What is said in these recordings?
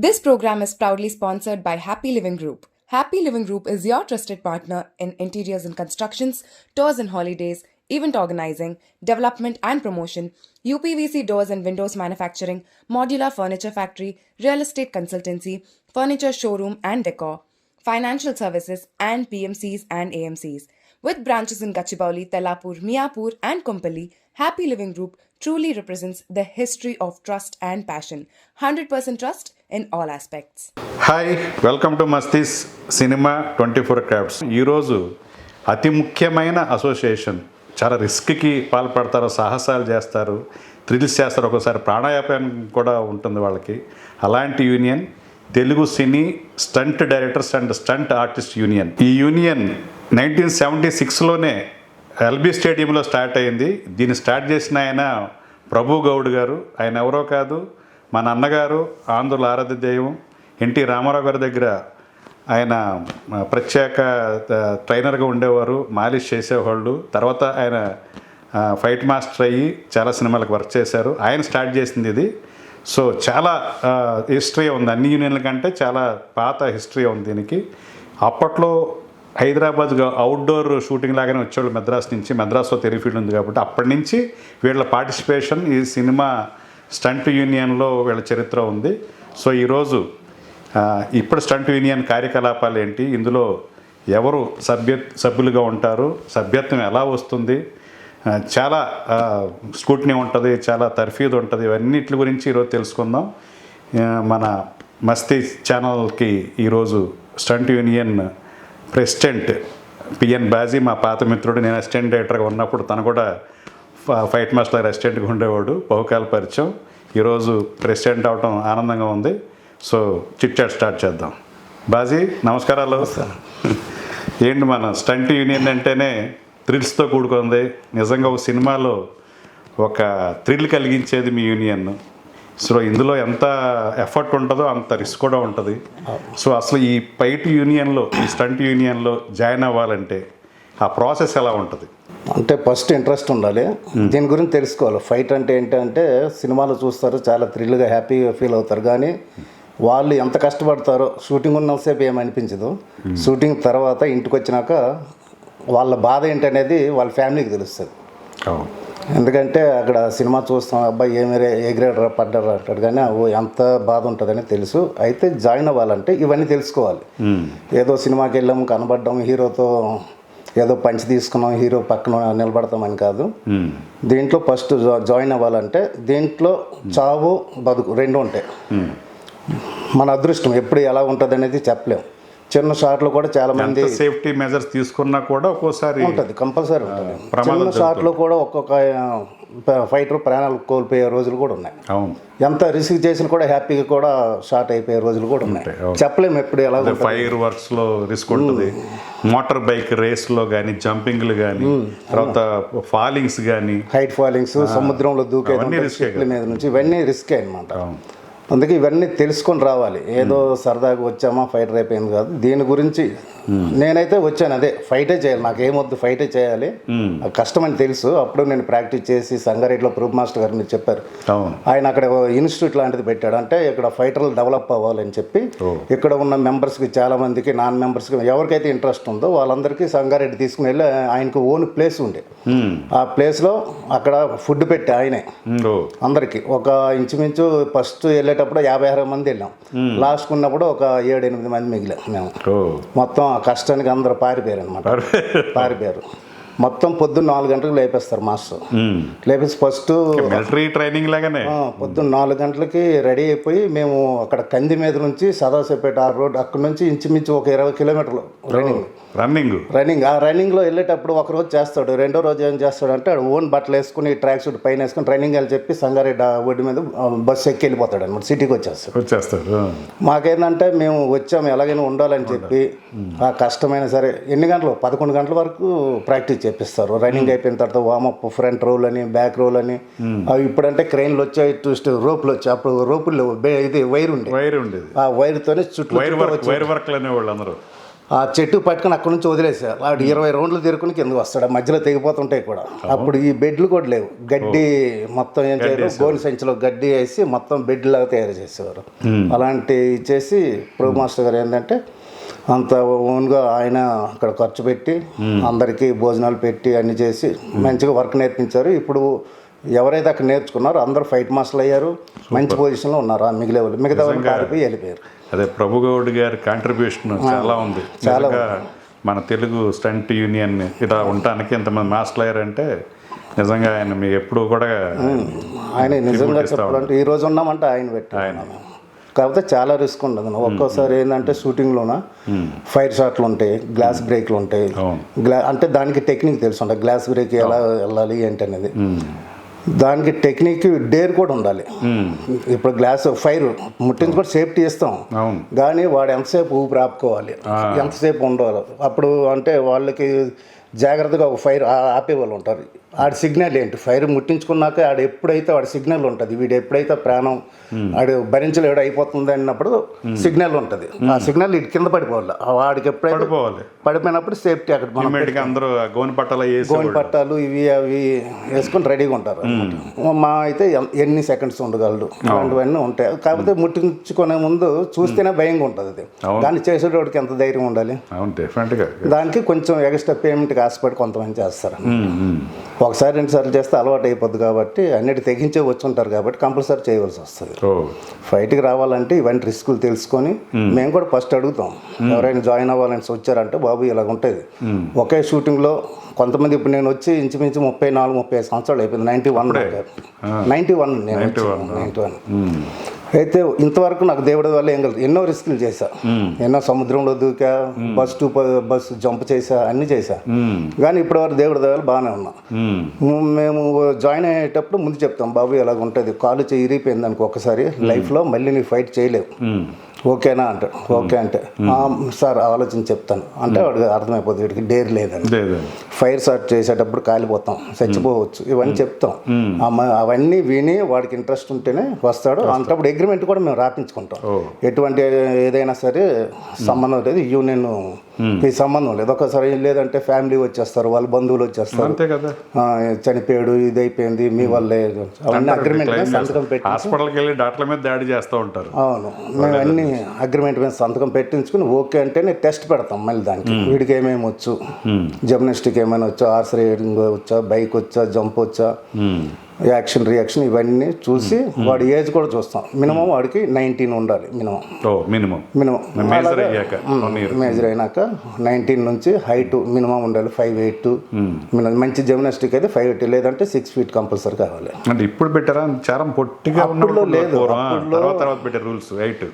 This program is proudly sponsored by Happy Living Group. Happy Living Group is your trusted partner in interiors and constructions, tours and holidays, event organizing, development and promotion, UPVC doors and windows manufacturing, modular furniture factory, real estate consultancy, furniture showroom and decor, financial services, and PMCs and AMCs. With branches in Gachibowli, Tellapur, Miapur, and Kompally, Happy Living Group truly represents the history of trust and passion. 100% trust in all aspects. Hi welcome to Mastis cinema 24 crafts. ఈరోజు అతి ముఖ్యమైన association, చాలా రిస్క్కి పాల్పడతారు, సాహసాలు చేస్తారు, thrills చేస్తారు, ఒక్కోసారి ప్రాణాయాపం కూడా ఉంటుంది వాళ్ళకి. అలాంటి union Telugu cine stunt directors and stunt artist union. ఈ యూనియన్ 1976లోనే ఎల్బీ స్టేడియంలో స్టార్ట్ అయింది. దీన్ని స్టార్ట్ చేసిన ఆయన ప్రభు గౌడ్ గారు. ఆయన ఎవరో కాదు, మన అన్నగారు, ఆంధ్రుల ఆరాధ్య దైవం ఎన్టీ రామారావు గారి దగ్గర ఆయన ప్రత్యేక ట్రైనర్గా ఉండేవారు, మాలిష్ చేసేవాళ్ళు. తర్వాత ఆయన ఫైట్ మాస్టర్ అయ్యి చాలా సినిమాలకు వర్క్ చేశారు. ఆయన స్టార్ట్ చేసింది ఇది. సో చాలా హిస్టరీ ఉంది, అన్ని యూనియన్ల కంటే చాలా పాత హిస్టరీ ఉంది దీనికి. అప్పట్లో హైదరాబాద్గా అవుట్డోర్ షూటింగ్ లాగానే వచ్చేవాళ్ళు మెద్రాస్ నుంచి. మెద్రాస్లో తెలిఫీల్డ్ ఉంది కాబట్టి అప్పటి నుంచి వీళ్ళ పార్టిసిపేషన్ ఈ సినిమా స్టంట్ యూనియన్లో వీళ్ళ చరిత్ర ఉంది. సో ఈరోజు ఇప్పుడు స్టంట్ యూనియన్ కార్యకలాపాలు ఏంటి, ఇందులో ఎవరు సభ్యులుగా ఉంటారు, సభ్యత్వం ఎలా వస్తుంది, చాలా స్కూట్నీ ఉంటుంది, చాలా తర్ఫీదు ఉంటుంది, ఇవన్నిటి గురించి ఈరోజు తెలుసుకుందాం. మన మస్తీ ఛానల్కి ఈరోజు stunt union president PN Baji, మా పాత మిత్రుడు. నేను అసిస్టెంట్ డైరెక్టర్గా ఉన్నప్పుడు తను కూడా ఫైట్ మాస్టర్ అసిస్టెంట్గా ఉండేవాడు, బహుకాల పరిచయం. ఈరోజు ప్రెసిడెంట్ అవడం ఆనందంగా ఉంది. సో చిట్ చాట్ స్టార్ట్ చేద్దాం. బాజీ నమస్కారాలు. ఏంటి మన స్టంట్ యూనియన్ అంటేనే థ్రిల్స్తో కూడుకుంది. నిజంగా ఒక సినిమాలో ఒక థ్రిల్ కలిగించేది మీ యూనియన్. సో ఇందులో ఎంత ఎఫర్ట్ ఉంటుందో అంత రిస్క్ కూడా ఉంటుంది. సో అసలు ఈ ఫైట్ యూనియన్లో, ఈ స్టంట్ యూనియన్లో జాయిన్ అవ్వాలంటే ఆ ప్రాసెస్ ఎలా ఉంటుంది? అంటే ఫస్ట్ ఇంట్రెస్ట్ ఉండాలి, దీని గురించి తెలుసుకోవాలి. ఫైట్ అంటే ఏంటంటే సినిమాలో చూస్తారు, చాలా థ్రిల్గా హ్యాపీగా ఫీల్ అవుతారు. కానీ వాళ్ళు ఎంత కష్టపడతారో షూటింగ్ ఉన్నసేపు ఏమనిపించదు. షూటింగ్ తర్వాత ఇంటికి వచ్చినాక వాళ్ళ బాధ ఏంటనేది వాళ్ళ ఫ్యామిలీకి తెలుస్తుంది. ఎందుకంటే అక్కడ సినిమా చూస్తాం, అబ్బాయి ఏ గ్రేడ్ పడ్డారు అంటాడు, కానీ ఎంత బాధ ఉంటుందని తెలుసు. అయితే జాయిన్ అవ్వాలంటే ఇవన్నీ తెలుసుకోవాలి. ఏదో సినిమాకి వెళ్ళాము, కనబడ్డాం, హీరోతో ఏదో పంచి తీసుకున్నాం, హీరో పక్కన నిలబడతామని కాదు. దీంట్లో ఫస్ట్ జాయిన్ అవ్వాలంటే దీంట్లో చావు బతుకు రెండు ఉంటాయి. మన అదృష్టం ఎప్పుడు ఎలా ఉంటుంది అనేది చెప్పలేము. చిన్న షాట్లు కూడా చాలా మంది సేఫ్టీ మెజర్స్ తీసుకున్నా కూడా ఒక్కోసారి ఉంటుంది, కంపల్సరీ ఉంటుంది. చిన్న షాట్లో కూడా ఒక్కొక్క ఫైటర్ ప్రాణాలు కోల్పోయే రోజులు కూడా ఉన్నాయి. అవును, ఎంత రిస్క్ చేసిన కూడా హ్యాపీగా కూడా షార్ట్ అయిపోయే రోజులు కూడా ఉన్నాయి. చెప్పలేము ఎప్పుడు ఎలా. ఫైర్ వర్క్స్లో రిస్క్ ఉంటుంది, మోటార్ బైక్ రేస్లో కానీ, జంపింగ్లు కానీ, తర్వాత ఫాలింగ్స్ కానీ, హైట్ ఫాలింగ్స్, సముద్రంలో దూకే మీద నుంచి, ఇవన్నీ రిస్కే అనమాట. అందుకే ఇవన్నీ తెలుసుకొని రావాలి. ఏదో సరదాగా వచ్చామా ఫైటర్ అయిపోయింది కాదు. దీని గురించి నేనైతే వచ్చాను, అదే ఫైటే చేయాలి, నాకేమొద్దు ఫైటే చేయాలి. కష్టం అని తెలుసు. అప్పుడు నేను ప్రాక్టీస్ చేసి సంగారెడ్డిలో ప్రూఫ్ మాస్టర్ గారు మీరు చెప్పారు, ఆయన అక్కడ ఇన్స్టిట్యూట్ లాంటిది పెట్టాడు. అంటే ఇక్కడ ఫైటర్లు డెవలప్ అవ్వాలని చెప్పి ఇక్కడ ఉన్న మెంబర్స్కి, చాలా మందికి నాన్ మెంబర్స్కి, ఎవరికైతే ఇంట్రెస్ట్ ఉందో వాళ్ళందరికీ సంగారెడ్డి తీసుకుని వెళ్ళి ఆయనకు ఓన్ ప్లేస్ ఉండే. ఆ ప్లేస్లో అక్కడ ఫుడ్ పెట్టి ఆయనే అందరికీ ఒక ఇంచుమించు ఫస్ట్ వెళ్ళేటప్పుడు 50-60 మంది వెళ్ళాం. లాస్ట్ ఉన్నప్పుడు ఒక 7-8 మంది మిగిలాం మేము. మొత్తం ఆ కష్టానికి అందరూ పారిపోయారు అనమాట. పారిపోయారు. మొత్తం పొద్దున్న 4 గంటలకు లేపేస్తారు మాస్టర్. లేపేసి ఫస్ట్ మిలిటరీ ట్రైనింగ్ లాగానే పొద్దున్న 4 గంటలకి రెడీ అయిపోయి మేము అక్కడ కంది మీద నుంచి సదాశివపేట ఆ రోడ్, అక్కడ నుంచి ఇంచుమించు ఒక 20 కిలోమీటర్లు రన్నింగ్. ఆ రన్నింగ్లో వెళ్ళేటప్పుడు ఒక రోజు చేస్తాడు, రెండో రోజు ఏం చేస్తాడంటే ఓన్ బట్టలు వేసుకుని ట్రాక్ సూట్ పైన వేసుకుని రన్నింగ్ వెళ్ళి చెప్పి సంగారెడ్డి ఒడ్డు మీద బస్సు ఎక్కి వెళ్ళిపోతాడు అనమాట. సిటీకి వచ్చేస్తాడు. మాకేందంటే మేము వచ్చాము ఎలాగైనా ఉండాలని చెప్పి ఆ కష్టమైనా సరే ఎన్ని గంటలు 11 గంటల వరకు ప్రాక్టీస్ చేపిస్తారు. రన్నింగ్ అయిపోయిన తర్వాత వామప్, ఫ్రంట్ రోల్ అని, బ్యాక్ రోల్ అని. అవి ఇప్పుడంటే క్రెయిన్లు వచ్చాయి, రోపులు వచ్చాయి. అప్పుడు రోపులు ఇది వైర్ ఉండేది. ఆ వైర్తోనే చుట్టూ ఆ చెట్టు పట్టుకొని అక్కడ నుంచి వదిలేసారు. వాడు 20 రౌండ్లు తిరుకుని కిందకు వస్తాడు, మధ్యలో తెగిపోతుంటాయి కూడా. అప్పుడు ఈ బెడ్లు కూడా లేవు, గడ్డి మొత్తం ఏం చేయరు, గోని సంచిలో గడ్డి వేసి మొత్తం బెడ్ లాగా తయారు చేసేవారు. అలాంటి ఇచ్చేసి ప్రభు మాస్టర్ గారు ఏంటంటే అంత ఓన్గా ఆయన అక్కడ ఖర్చు పెట్టి అందరికీ భోజనాలు పెట్టి అన్ని చేసి మంచిగా వర్క్ నేర్పించారు. ఇప్పుడు ఎవరైతే అక్కడ నేర్చుకున్నారో అందరూ ఫైట్ మాస్టర్లు అయ్యారు, మంచి పొజిషన్లో ఉన్నారు. ఆ మిగిలే వాళ్ళు మిగతా వాళ్ళు పారిపోయి వెళ్ళిపోయారు. అదే ప్రభు గౌడ్ గారి కాంట్రిబ్యూషన్ చాలా ఉంది. చాలా మన తెలుగు స్టంట్ యూనియన్ ఇలా ఉండటానికి ఇంతమంది మాస్టర్లు అయ్యారంటే నిజంగా ఆయన మీకు ఎప్పుడు కూడా ఆయన నిజంగా చెప్పాలంటే ఈ రోజు ఉన్నామంటే ఆయన పెట్టారు. కాకపోతే చాలా రిస్క్ ఉండదు. ఒక్కోసారి ఏంటంటే షూటింగ్లోన ఫైర్ షాట్లు ఉంటాయి, గ్లాస్ బ్రేక్లు ఉంటాయి. అంటే దానికి టెక్నిక్ తెలుసు ఉంటాయి, గ్లాస్ బ్రేక్ ఎలా వెళ్ళాలి ఏంటి అనేది. దానికి టెక్నిక్ డేర్ కూడా ఉండాలి. ఇప్పుడు గ్లాస్ ఫైర్ ముట్టించి కూడా సేఫ్టీ ఇస్తాం, కానీ వాడు ఎంతసేపు ఊపిరి ఆపుకోవాలి, ఎంతసేపు ఉండాలి. అప్పుడు అంటే వాళ్ళకి జాగ్రత్తగా ఒక ఫైర్ ఆపే వాళ్ళు ఉంటారు. ఆడి సిగ్నల్ ఏంటి, ఫైర్ ముట్టించుకున్నాక ఆడ ఎప్పుడైతే వాడి సిగ్నల్ ఉంటుంది, వీడు ఎప్పుడైతే ప్రాణం ఆడు భరించలేడు అయిపోతుంది అన్నప్పుడు సిగ్నల్ ఉంటుంది. ఆ సిగ్నల్ ఇటు కింద పడిపోవాలి. వాడికి ఎప్పుడైతే పడిపోయినప్పుడు సేఫ్టీ అక్కడ మనం అందరూ గోని పట్టాలు ఇవి అవి వేసుకొని రెడీగా ఉంటారు. మా అయితే ఎన్ని సెకండ్స్ ఉండగలడు అలాంటివన్నీ ఉంటాయి. కాకపోతే ముట్టించుకునే ముందు చూస్తేనే భయంగా ఉంటుంది. అది దాన్ని చేసేటోడికి ఎంత ధైర్యం ఉండాలి. దానికి కొంచెం ఎక్స్ట్రా పేమెంట్కి ఆశపడి కొంతమంది చేస్తారు. ఒకసారి 2 సార్లు చేస్తే అలవాటు అయిపోద్ది కాబట్టి అన్నిటి తెగించే వచ్చి ఉంటారు కాబట్టి కంపల్సరీ చేయవలసి వస్తుంది. ఫైట్కి రావాలంటే ఇవన్నీ రిస్కులు తెలుసుకొని మేము కూడా ఫస్ట్ అడుగుతాం, ఎవరైనా జాయిన్ అవ్వాలని వచ్చారంటే బాబు ఇలాగ ఉంటుంది. ఒకే షూటింగ్లో కొంతమంది ఇప్పుడు నేను వచ్చి ఇంచుమించు 34-35 సంవత్సరాలు అయిపోయింది. 91 నేను 91 అయితే ఇంతవరకు నాకు దేవుడి వల్ల ఏం కలదు. ఎన్నో రిస్కులు చేశా, ఎన్నో సముద్రంలో దూకా, బస్ జంప్ చేశా, అన్నీ చేశా. కానీ ఇప్పటివరకు దేవుడి వల్ల బాగానే ఉన్నా. మేము జాయిన్ అయ్యేటప్పుడు ముందు చెప్తాం, బాబు ఇలాగ ఉంటుంది, కాలు చేయి ఇరిగిపోయింది అనుకో ఒక్కసారి లైఫ్లో మళ్ళీ నీ ఫైట్ చేయలేవు, ఓకేనా అంటాడు. ఓకే అంటే సార్ ఆలోచించి చెప్తాను అంటే వాడికి అర్థమైపోతుంది, వీడికి డేర్ లేదని. ఫైర్ షాట్ చేసేటప్పుడు కాలిపోతాం, చచ్చిపోవచ్చు, ఇవన్నీ చెప్తాం. అవన్నీ విని వాడికి ఇంట్రెస్ట్ ఉంటేనే వస్తాడు. అంటప్పుడు అగ్రిమెంట్ కూడా మేము రాపించుకుంటాం. ఎటువంటి ఏదైనా సరే సంబంధం లేదు, యూనియన్ ఈ సంబంధం లేదు. ఒకసారి లేదంటే ఫ్యామిలీ వచ్చేస్తారు, వాళ్ళ బంధువులు వచ్చేస్తారు, చనిపోయాడు ఇది అయిపోయింది మీ వల్లే, అవన్నీ అగ్రిమెంట్ సంతకం పెట్టి హాస్పిటల్కి వెళ్ళి డాక్టర్ల మీద దాడి చేస్తూ ఉంటారు. అవును, మేము అన్ని అగ్రిమెంట్ మీద సంతకం పెట్టించుకుని ఓకే అంటే నేను టెస్ట్ పెడతాం. మళ్ళీ దానికి వీడికి ఏమేమి వచ్చు, జిమ్నాస్టిక్ ఏమైనా వచ్చా, హార్స్ రైడింగ్ వచ్చా, బైక్ వచ్చా, జంప్ వచ్చా, యాక్షన్ రియాక్షన్ ఇవన్నీ చూసి వాడి ఏజ్ కూడా చూస్తాం. మినిమం వాడికి 19 ఉండాలి మినిమం మేజర్ అయినాక 19 నుంచి హైట్ మినిమం ఉండాలి 5'8". మంచి జిమ్నాస్టిక్ అయితే 5'8", లేదంటే 6 feet కంపల్సరీ కావాలి. అంటే ఇప్పుడు పెట్టారా చాలా పొట్టిగా లేదు, రూల్స్ హైట్.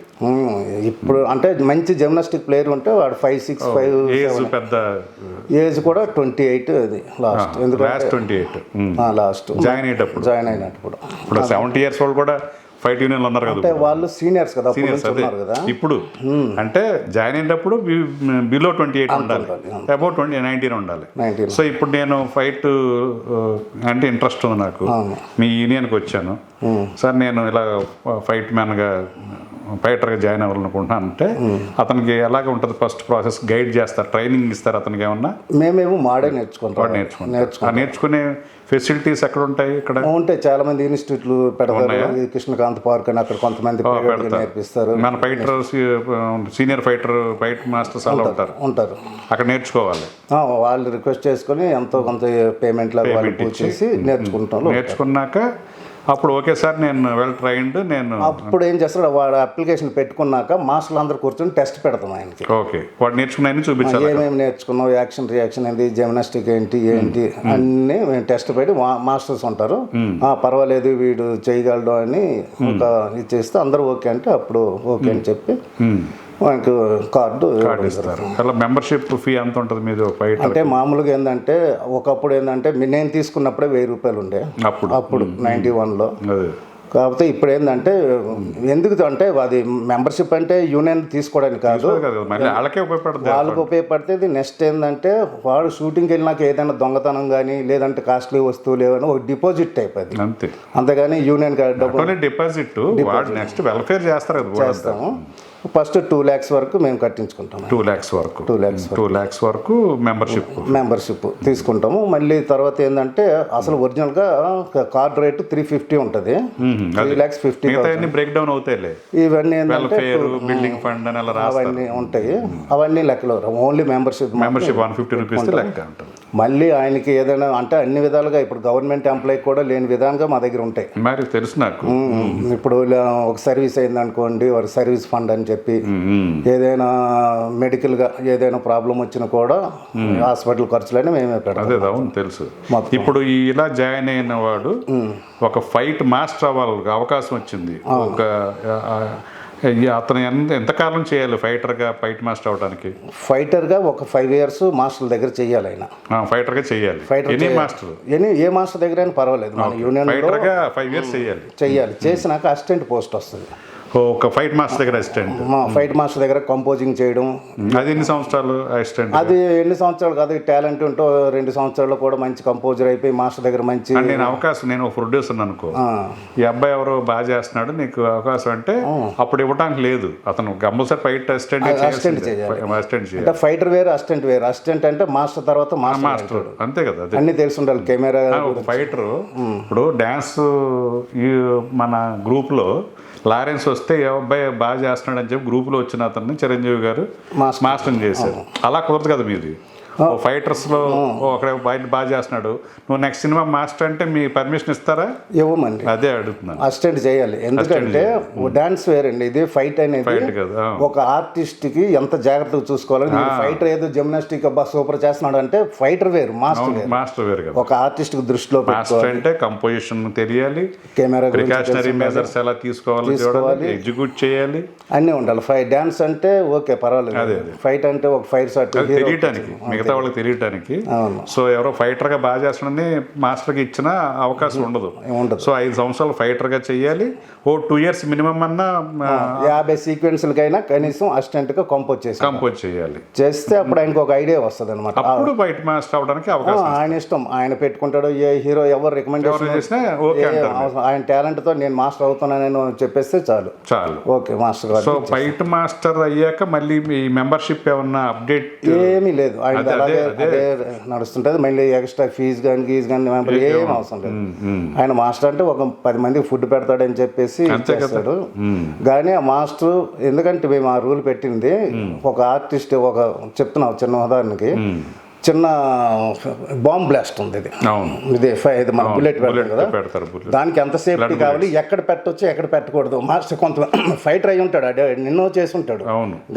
ఇప్పుడు అంటే మంచి జిమ్నాస్టిక్ ప్లేయర్ ఉంటే వాడు 5, 6, 5 పెద్ద ఏజ్ కూడా 28 అది లాస్ట్. ఎందుకంటే లాస్ట్ జాయిన్ అయినప్పుడు ఇప్పుడు 70 years old కూడా ఫైట్ యూనియన్ ఉన్నారు కదా, అంటే వాళ్ళు సీనియర్స్ కదా. ఇప్పుడు అంటే జాయిన్ అయినప్పుడు బిలో 28 ఉండాలి, అబౌట్ 19 ఉండాలి. సో ఇప్పుడు నేను ఫైట్ అంటే ఇంట్రెస్ట్ ఉంది నాకు, మీ యూనియన్కి వచ్చాను సార్, నేను ఇలా ఫైట్ మ్యాన్గా ఫైటర్గా జాయిన్ అవ్వాలనుకుంటున్నాను అంటే అతనికి ఎలాగ ఉంటుంది ఫస్ట్ ప్రాసెస్, గైడ్ చేస్తారు, ట్రైనింగ్ ఇస్తారు అతనికి ఏమన్నా? మేమేమో మాడే నేర్చుకునే ఫెసిలిటీస్ ఎక్కడ ఉంటాయి? ఇక్కడ ఉంటాయి, చాలా మంది ఇన్స్టిట్యూట్లు పెడతారు. కృష్ణకాంత్ పార్క్ అని అక్కడ కొంతమంది నేర్పిస్తారు. మన ఫైటర్ సీనియర్ ఫైట్ మాస్టర్స్ అలా ఉంటారు, అక్కడ నేర్చుకోవాలి. వాళ్ళు రిక్వెస్ట్ చేసుకుని ఎంతో కొంత పేమెంట్ లాగా చేసి నేర్చుకున్నాక అప్పుడు ఓకే సార్ నేను వెల్ ట్రైన్డ్, నేను అప్పుడు ఏం చేస్తాడు వాడు అప్లికేషన్ పెట్టుకున్నాక మాస్టర్లు అందరూ కూర్చొని టెస్ట్ పెడతాం ఆయనకి. ఓకే, వాడు నేర్చుకున్నాయని చూపించాలి, ఏమేమి నేర్చుకున్నాం, యాక్షన్ రియాక్షన్ ఏంటి, జిమ్నాస్టిక్ ఏంటి అన్నీ మేము టెస్ట్ పెట్టి మాస్టర్స్ ఉంటారు, పర్వాలేదు వీడు చేయగలడు అని ఒక ఇచ్చేస్తే అందరూ ఓకే అంటే అప్పుడు ఓకే అని చెప్పి మనకు కార్డు ఇస్తారు. అలా మెంబర్షిప్ ఫీ ఎంత ఉంటుంది మీద ఫైట్? అంటే మామూలుగా ఏంటంటే ఒకప్పుడు ఏంటంటే నేను తీసుకున్నప్పుడే 1000 రూపాయలు ఉండే అప్పుడు 91లో. కాకపోతే ఇప్పుడు ఏంటంటే ఎందుకు అంటే అది మెంబర్షిప్ అంటే యూనియన్ తీసుకోవడానికి కాదు, వాళ్ళకి ఉపయోగపడుతుంది. నెక్స్ట్ ఏంటంటే వాడు షూటింగ్కి వెళ్ళినాక ఏదైనా దొంగతనం కానీ లేదంటే కాస్ట్లీ వస్తువులు ఏమైనా ఒక డిపాజిట్ టైప్ అది, అంతేగాని యూనియన్ డిపాజిట్ నెక్స్ట్ వెల్ఫేర్ చేస్తాము. ఫస్ట్ 2 lakhs వరకు మేము కట్టించుకుంటాం. 2 lakhs వరకు 2 lakhs వరకు మెంబర్షిప్ తీసుకుంటాము. మళ్ళీ తర్వాత ఏంటంటే అసలు ఒరిజినల్గా కార్డ్ రేటు 350 ఉంటుంది. 3,50,000 బ్రేక్ డౌన్ అవుతాయిలే. ఇవన్నీ ఏంటంటే బిల్డింగ్ ఫండ్ అని అవన్నీ ఉంటాయి. అవన్నీ లెక్కలో ఓన్లీ మెంబర్షిప్ 150 రూపీస్ లెక్క ఉంటుంది. మళ్ళీ ఆయనకి ఏదైనా అంటే అన్ని విధాలుగా ఇప్పుడు గవర్నమెంట్ ఎంప్లాయీ కూడా లేని విధానంగా మా దగ్గర ఉంటాయి. మరి తెలుసు నాకు. ఇప్పుడు ఒక సర్వీస్ అయిందనుకోండి, ఒక సర్వీస్ ఫండ్ అని చెప్పి ఏదైనా మెడికల్గా ఏదైనా ప్రాబ్లం వచ్చినా కూడా హాస్పిటల్ ఖర్చులన్నీ మేమే పెడతాం. అదే అవును తెలుసు. ఇప్పుడు ఇలా జాయిన్ అయిన వాడు ఒక ఫైట్ మాస్టర్ అవ్వాలి అవకాశం వచ్చింది. ఒక అతను ఎంతకాలం చేయాలి ఫైట్ మాస్టర్ అవడానికి? ఫైటర్గా ఒక 5 years మాస్టర్ దగ్గర చేయాలి. ఆయన ఫైటర్గా చేయాలి. ఏ మాస్టర్ దగ్గర అయినా పర్వాలేదు. మన యూనియన్ 5 years చేయాలి. చేసినాక అసిస్టెంట్ పోస్ట్ వస్తుంది. ఒక ఫైట్ మాస్టర్ దగ్గర అసిస్టెంట్. ఫైట్ మాస్టర్ దగ్గర కంపోజింగ్ చేయడం. అది ఎన్ని సంవత్సరాలు అసిస్టెంట్? అది ఎన్ని సంవత్సరాలు కాదు, టాలెంట్ ఉంటో 2 సంవత్సరాల్లో కూడా మంచి కంపోజర్ అయిపోయి మాస్టర్ దగ్గర మంచి నేను ఒక ప్రొడ్యూసర్ అనుకో, ఈ అబ్బాయి ఎవరో బాగా చేస్తున్నాడు నీకు అవకాశం అంటే అప్పుడు ఇవ్వడానికి లేదు. అతను కంపల్సరీ ఫైట్ అసిస్టెంట్ చేయాలి. ఫైటర్ వేరు, అసిస్టెంట్ వేరు. అసిస్టెంట్ అంటే మాస్టర్ తర్వాత మాస్టర్ అంతే కదా. అన్ని తెలిసి ఉండాలి. కెమెరా ఫైటర్ ఇప్పుడు డాన్స్ మన గ్రూప్ లో లారెన్స్ వస్తే ఏ అబ్బాయి బాగా చేస్తున్నాడు అని చెప్పి గ్రూప్లో వచ్చిన అతన్ని చిరంజీవి గారు మాస్టర్ చేశారు. అలా కుదరదు కదా మీది. ఫైటర్స్లో అక్కడ బయట బాగా చేస్తున్నాడు, నువ్వు నెక్స్ట్ సినిమా మాస్టర్ అంటే మీ పర్మిషన్ ఇస్తారా? ఇవ్వమండి. అదే అడుగుతున్నాను. అసిస్టెంట్ చేయాలి. ఎందుకంటే డాన్స్ వేరండి, ఇది ఫైట్ అనేది. ఒక ఆర్టిస్ట్ కి ఎంత జాగ్రత్తగా చూసుకోవాలి. ఫైటర్ ఏదో జిమ్నాస్టిక్ అబ్బా సూపర్ చేస్తున్నాడు అంటే ఫైటర్ వేరు, మాస్టర్ వేరు కదా. ఒక ఆర్టిస్ట్ కి దృష్టిలో మాస్టర్ అంటే కంపోజిషన్ తెలియాలి, కెమెరా ప్రికాషనరీ మెజర్స్ ఎలా తీసుకోవాలి, ఎగ్జిక్యూట్ చేయాలి, అన్నీ ఉండాలి. డాన్స్ అంటే ఓకే పర్వాలేదు. ఫైట్ అంటే ఒక ఫైర్ షాట్ తెలియటానికి మిగతా వాళ్ళకి తెలియటానికి. సో ఎవరో ఫైటర్ గా బాగా చేస్తున్నాడని మాస్టర్ కి ఇచ్చిన అవకాశం ఉండదు. సో 5 సంవత్సరాలు ఫైటర్ గా చెయ్యాలి. 2 years మినిమం అన్నా 50 సీక్వెన్స్లకైనా కనీసం అసిస్టెంట్ గా కంపోజ్ చేయాలి. చేస్తే అప్పుడు ఆయనకు ఒక ఐడియా వస్తుంది అనమాట. అప్పుడు ఫైట్ మాస్టర్ అవడానికి అవకాశం. ఆయన ఇష్టం, ఆయన పెట్టుకుంటాడు. ఏ హీరో ఎవరు రికమెండేషన్ చేసినా ఆయన టాలెంట్ తో నేను మాస్టర్ అవుతున్నానని చెప్పేస్తే చాలు okay master. So fight master అయ్యాక మళ్ళీ మీ మెంబర్షిప్ ఏమన్నా అప్డేట్? ఏమీ లేదు, ఆయన అదే నడుస్తుంటది. మళ్ళీ ఎక్స్ట్రా ఫీజు కానీ మెంబర్ ఏం అవసరం లేదు. ఆయన మాస్టర్ అంటే ఒక 10 మందికి ఫుడ్ పెడతాడని చెప్పేసి చేస్తాడు. కానీ ఆ మాస్టర్ ఎందుకంటే మేము ఆ రూల్ పెట్టింది, ఒక ఆర్టిస్ట్ ఒక చెప్తున్నాం చిన్న ఉదాహరణకి, చిన్న బాంబ్ బ్లాస్ట్ ఉంది. ఇది మన బుల్లెట్ పెడతారు కదా, దానికి ఎంత సేఫ్టీ కావాలి, ఎక్కడ పెట్టవచ్చు ఎక్కడ పెట్టకూడదు. మాస్టర్ కొంత ఫైటర్ అయి ఉంటాడు, అదే నిన్నో చేసి ఉంటాడు.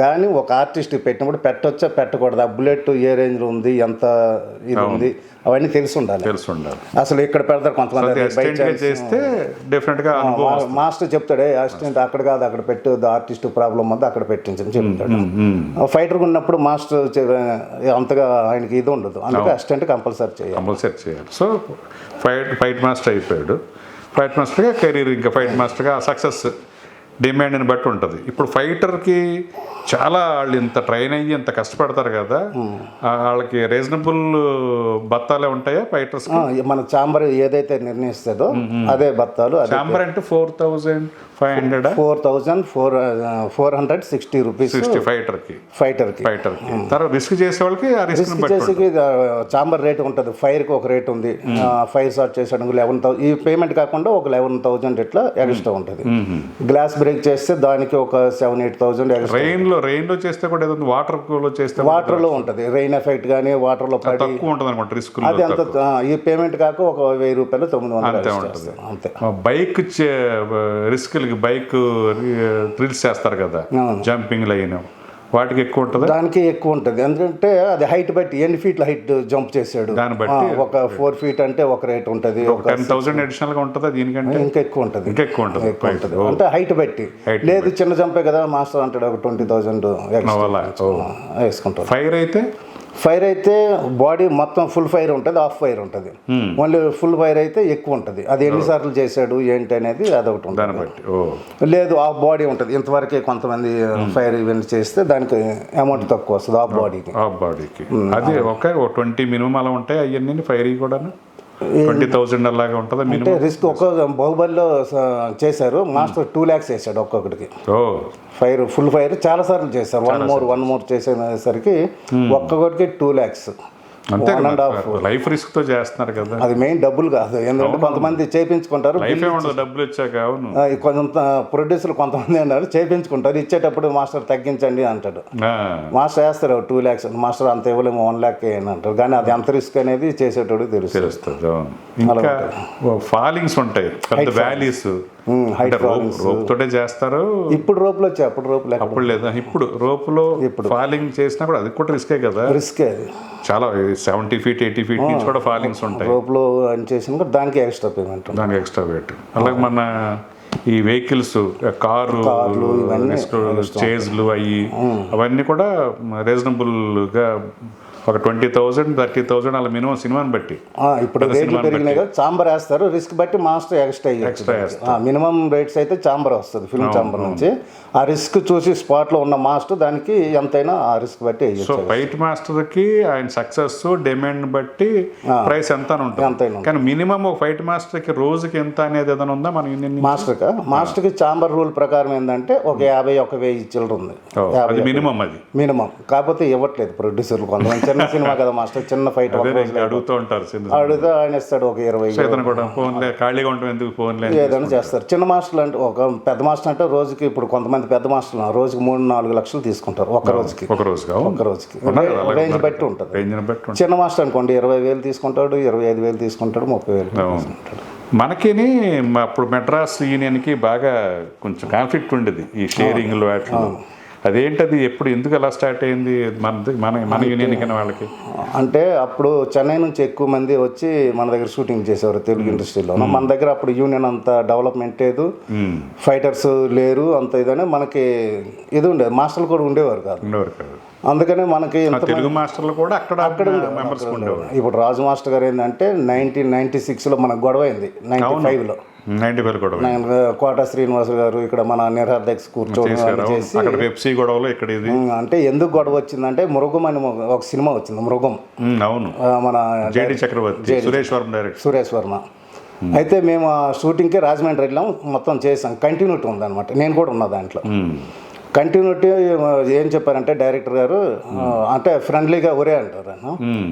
కానీ ఒక ఆర్టిస్ట్ పెట్టినప్పుడు పెట్టవచ్చా పెట్టకూడదు, ఆ బుల్లెట్ ఏ రేంజ్లో ఉంది, ఎంత ఇది ఉంది, అవన్నీ తెలిసి ఉండాలి. అసలు ఇక్కడ పెడతారు కొంతమంది. మాస్టర్ చెప్తాడే అసిస్టెంట్ అక్కడ కాదు అక్కడ పెట్టు, ఆర్టిస్ట్ ప్రాబ్లం వద్ద అక్కడ పెట్టించని చెప్తాడు. ఫైటర్ ఉన్నప్పుడు మాస్టర్ అంతగా ఆయనకి ఇది ఉండదు, అందుకే అసిస్టెంట్ కంపల్సరీ చేయాలి. సో ఫైట్ మాస్టర్ అయిపోయాడు. ఫైట్ మాస్టర్గా కెరీర్, ఇంకా ఫైట్ మాస్టర్గా సక్సెస్ డిమాండ్ని బట్టి ఉంటుంది. ఇప్పుడు ఫైటర్కి చాలా వాళ్ళు ఇంత ట్రైన్ అయ్యి ఇంత కష్టపడతారు కదా, వాళ్ళకి రీజనబుల్ బత్తాలే ఉంటాయా ఫైటర్స్? మన చాంబర్ ఏదైతే నిర్ణయిస్తుందో అదే బత్తాలు. చాంబర్ అంటే 4,460 రూపీస్ ఫైటర్కి. తర్వాత రిస్క్ చేసే వాళ్ళకి చాంబర్ రేట్ ఉంటుంది. ఫైర్కి ఒక రేట్ ఉంది, ఫైర్ షాట్ చేసేయడానికి 11,000 ఈ పేమెంట్ కాకుండా ఒక 11,000 ఇట్లా ఎక్స్ట్రా ఉంటుంది. గ్లాస్ బ్రేక్ చేస్తే దానికి ఒక 7,000-8,000 ఎక్స్ట్రా. రెయిన్ లో చేస్తే కూడా ఏదో వాటర్ లో ఉంటుంది. రెయిన్ ఎఫెక్ట్ కానీ వాటర్ లో తక్కువ ఉంటుంది అనమాట రిస్క్. అది అంత ఈ పేమెంట్ కాక ఒక 1,000 రూపాయలు 900 అంతే. బైక్ రిస్క్, బైక్ థ్రిల్స్ చేస్తారు కదా, జంపింగ్ లైన్, వాటికి ఎక్కువ ఉంటుంది, దానికి ఎక్కువ ఉంటుంది. ఎందుకంటే అది హైట్ బట్టి ఎన్ని ఫీట్ల హైట్ జంప్ చేశాడు దాన్ని బట్టి. ఒక 4 feet అంటే ఒక రేట్ ఉంటుంది, 10,000 అడిషనల్ గా ఉంటుంది. దీనికంటే ఇంకా ఎక్కువ ఉంటుంది అంటే హైట్ బట్టి. లేదు చిన్న జంపే కదా మాస్టర్ అంటాడు, ఒక 20,000 వేసుకుంటాడు. ఫైర్ అయితే బాడీ మొత్తం ఫుల్ ఫైర్ ఉంటుంది, హాఫ్ ఫైర్ ఉంటుంది. ఓన్లీ ఫుల్ ఫైర్ అయితే ఎక్కువ ఉంటుంది. అది ఎన్నిసార్లు చేశాడు ఏంటి అనేది అదొకటి ఉంటుంది. లేదు హాఫ్ బాడీ ఉంటుంది, ఇంతవరకే కొంతమంది ఫైర్ ఈవెంట్ చేస్తే దానికి అమౌంట్ తక్కువ వస్తుంది హాఫ్ బాడీకి. అది ఒక 20 మినిమం అలా ఉంటాయి అవన్నీ ఫైర్ కూడా. 20,000 అలాగా ఉంటుందా అంటే మినిమం? రిస్క్ ఒక్కొక్క బాహుబలిలో చేశారు మాస్టర్ 2 lakhs వేసాడు ఒక్కొక్కడికి. ఓ ఫుల్ ఫైర్ చాలా సార్లు చేశారు. వన్ మోర్ చేసేసరికి ఒక్కొక్కటికి 2 lakhs. అంతే 1.5. లైఫ్ రిస్క్ తో చేస్తున్నారు కదా. అది మెయిన్ డబ్బులు కాదు, ఎందుకంటే కొంతమంది చేయించుకుంటారు. లైఫ్ ఉండదు డబ్బులు ఇచ్చాక. అవును, కొంత ప్రొడ్యూసర్లు కొంతమంది అన్నారు చేయించుకుంటారు, ఇచ్చేటప్పుడు మాస్టర్ తగ్గించండి అంటాడు. మాస్టర్ వేస్తారు 2 lakhs, మాస్టర్ అంత ఇవ్వలేము 1 lakh అని అంటారు. కానీ అది అంత రిస్క్ అనేది చేసేటోడు తెలుస్తుంది. ఇంకా ఫాలింగ్స్ ఉంటాయి, పెద్ద వ్యాలీస్. రోప్ తోటే చేస్తారు. ఇప్పుడు రోపులు వచ్చాయి, అప్పుడు రోపులు అప్పుడు లేదా? ఇప్పుడు రోపులో ఫాలింగ్ చేసినా కూడా అది కూడా రిస్కే కదా. రిస్కే అది చాలా 70 feet 80 feet నుంచి కూడా ఫాలింగ్స్ ఉంటాయి. రోప్లో అని చేసిన దానికి ఎక్స్ట్రా పేమెంట్, దానికి ఎక్స్ట్రా పేమెంట్. అలాగే మన ఈ వెహికల్స్, కార్లు, చేజ్లు అవన్నీ కూడా రీజనబుల్గా ఒక 20,000 30,000 అలా మినిమం సినిమాని బట్టి. ఇప్పుడు రేట్లు పెరిగినాయి కదా, చాంబర్ వేస్తారు, రిస్క్ బట్టి మాస్టర్ ఎక్స్ట్రా మినిమం రేట్స్ అయితే చాంబర్ వస్తుంది, ఫిల్మ్ చాంబర్ నుంచి. ఆ రిస్క్ చూసి స్పాట్లో ఉన్న మాస్టర్ దానికి ఎంతైనా ఆ రిస్క్ బట్టి సో ఫైట్ మాస్టర్కి ఆయన సక్సెస్ డిమాండ్ బట్టి ప్రైస్ ఎంత ఉంటుంది. కానీ మినిమం ఒక ఫైట్ మాస్టర్కి రోజుకి ఎంత అనేది ఏదైనా ఉందా మన యూనియన్? మాస్టర్కి చాంబర్ రూల్ ప్రకారం ఏంటంటే ఒక 50,000 చిల్లర ఉంది, మినిమం. అది మినిమం. కాకపోతే ఇవ్వట్లేదు ప్రొడ్యూసర్లు, కొంతమంది చిన్న సినిమా కదా మాస్టర్, చిన్న ఫైట్ అడుగుతూ ఉంటారు. అడిగితే ఆయన ఇస్తాడు ఒక 20,000. ఖాళీగా ఉంటాం ఎందుకు ఫోన్లే ఏదైనా చేస్తారు. చిన్న మాస్టర్లు అంటే ఒక పెద్ద మాస్టర్ అంటే రోజుకి, ఇప్పుడు కొంతమంది పెద్ద మాస్టర్లు రోజుకి 3-4 లక్షలు తీసుకుంటారు ఒక రోజుకి. రేంజ్ బట్టి ఉంటుంది. చిన్న మాస్టర్ అనుకోండి 20,000 తీసుకుంటాడు, 25,000 తీసుకుంటాడు, 30,000 తీసుకుంటాడు. మనకిని అప్పుడు మెడ్రాస్ యూనియన్కి బాగా కొంచెం కాన్ఫ్లిక్ట్ ఉండేది ఈ షేరింగ్లో వాటిలో. అదేంటది, ఎప్పుడు ఎందుకు అలా స్టార్ట్ అయింది మన యూనియన్ కన్నా వాళ్ళకి? అంటే అప్పుడు చెన్నై నుంచి ఎక్కువ మంది వచ్చి మన దగ్గర షూటింగ్ చేసేవారు తెలుగు ఇండస్ట్రీలో. మన దగ్గర అప్పుడు యూనియన్ అంత డెవలప్మెంట్ లేదు, ఫైటర్స్ లేరు, అంత ఇదనే మనకి ఇది ఉండేది. మాస్టర్లు కూడా ఉండేవారు కాదు. అందుకనే మనకి తెలుగు మాస్టర్లు కూడా అక్కడ మెంబర్స్ ఉండేవారు. ఇప్పుడు రాజు మాస్టర్ గారు ఏంటంటే 1996లో మనకు గొడవ అయింది, 95లో కోట శ్రీనివాస్ గారు ఇక్కడ మన నిరాధ్యక్ష కూర్చోవడం చేసి అంటే ఎందుకు గొడవ వచ్చిందంటే మృగం అని ఒక సినిమా వచ్చింది, మృగం. అవును, మన సురేష్ వర్మ. అయితే మేము ఆ షూటింగ్కి రాజమండ్రి వెళ్ళాం, మొత్తం చేసాం. కంటిన్యూటీ ఉందన్నమాట, నేను కూడా ఉన్నా దాంట్లో. కంటిన్యూటీ ఏం చెప్పారంటే డైరెక్టర్ గారు అంటే ఫ్రెండ్లీగా ఒరే అంటారు,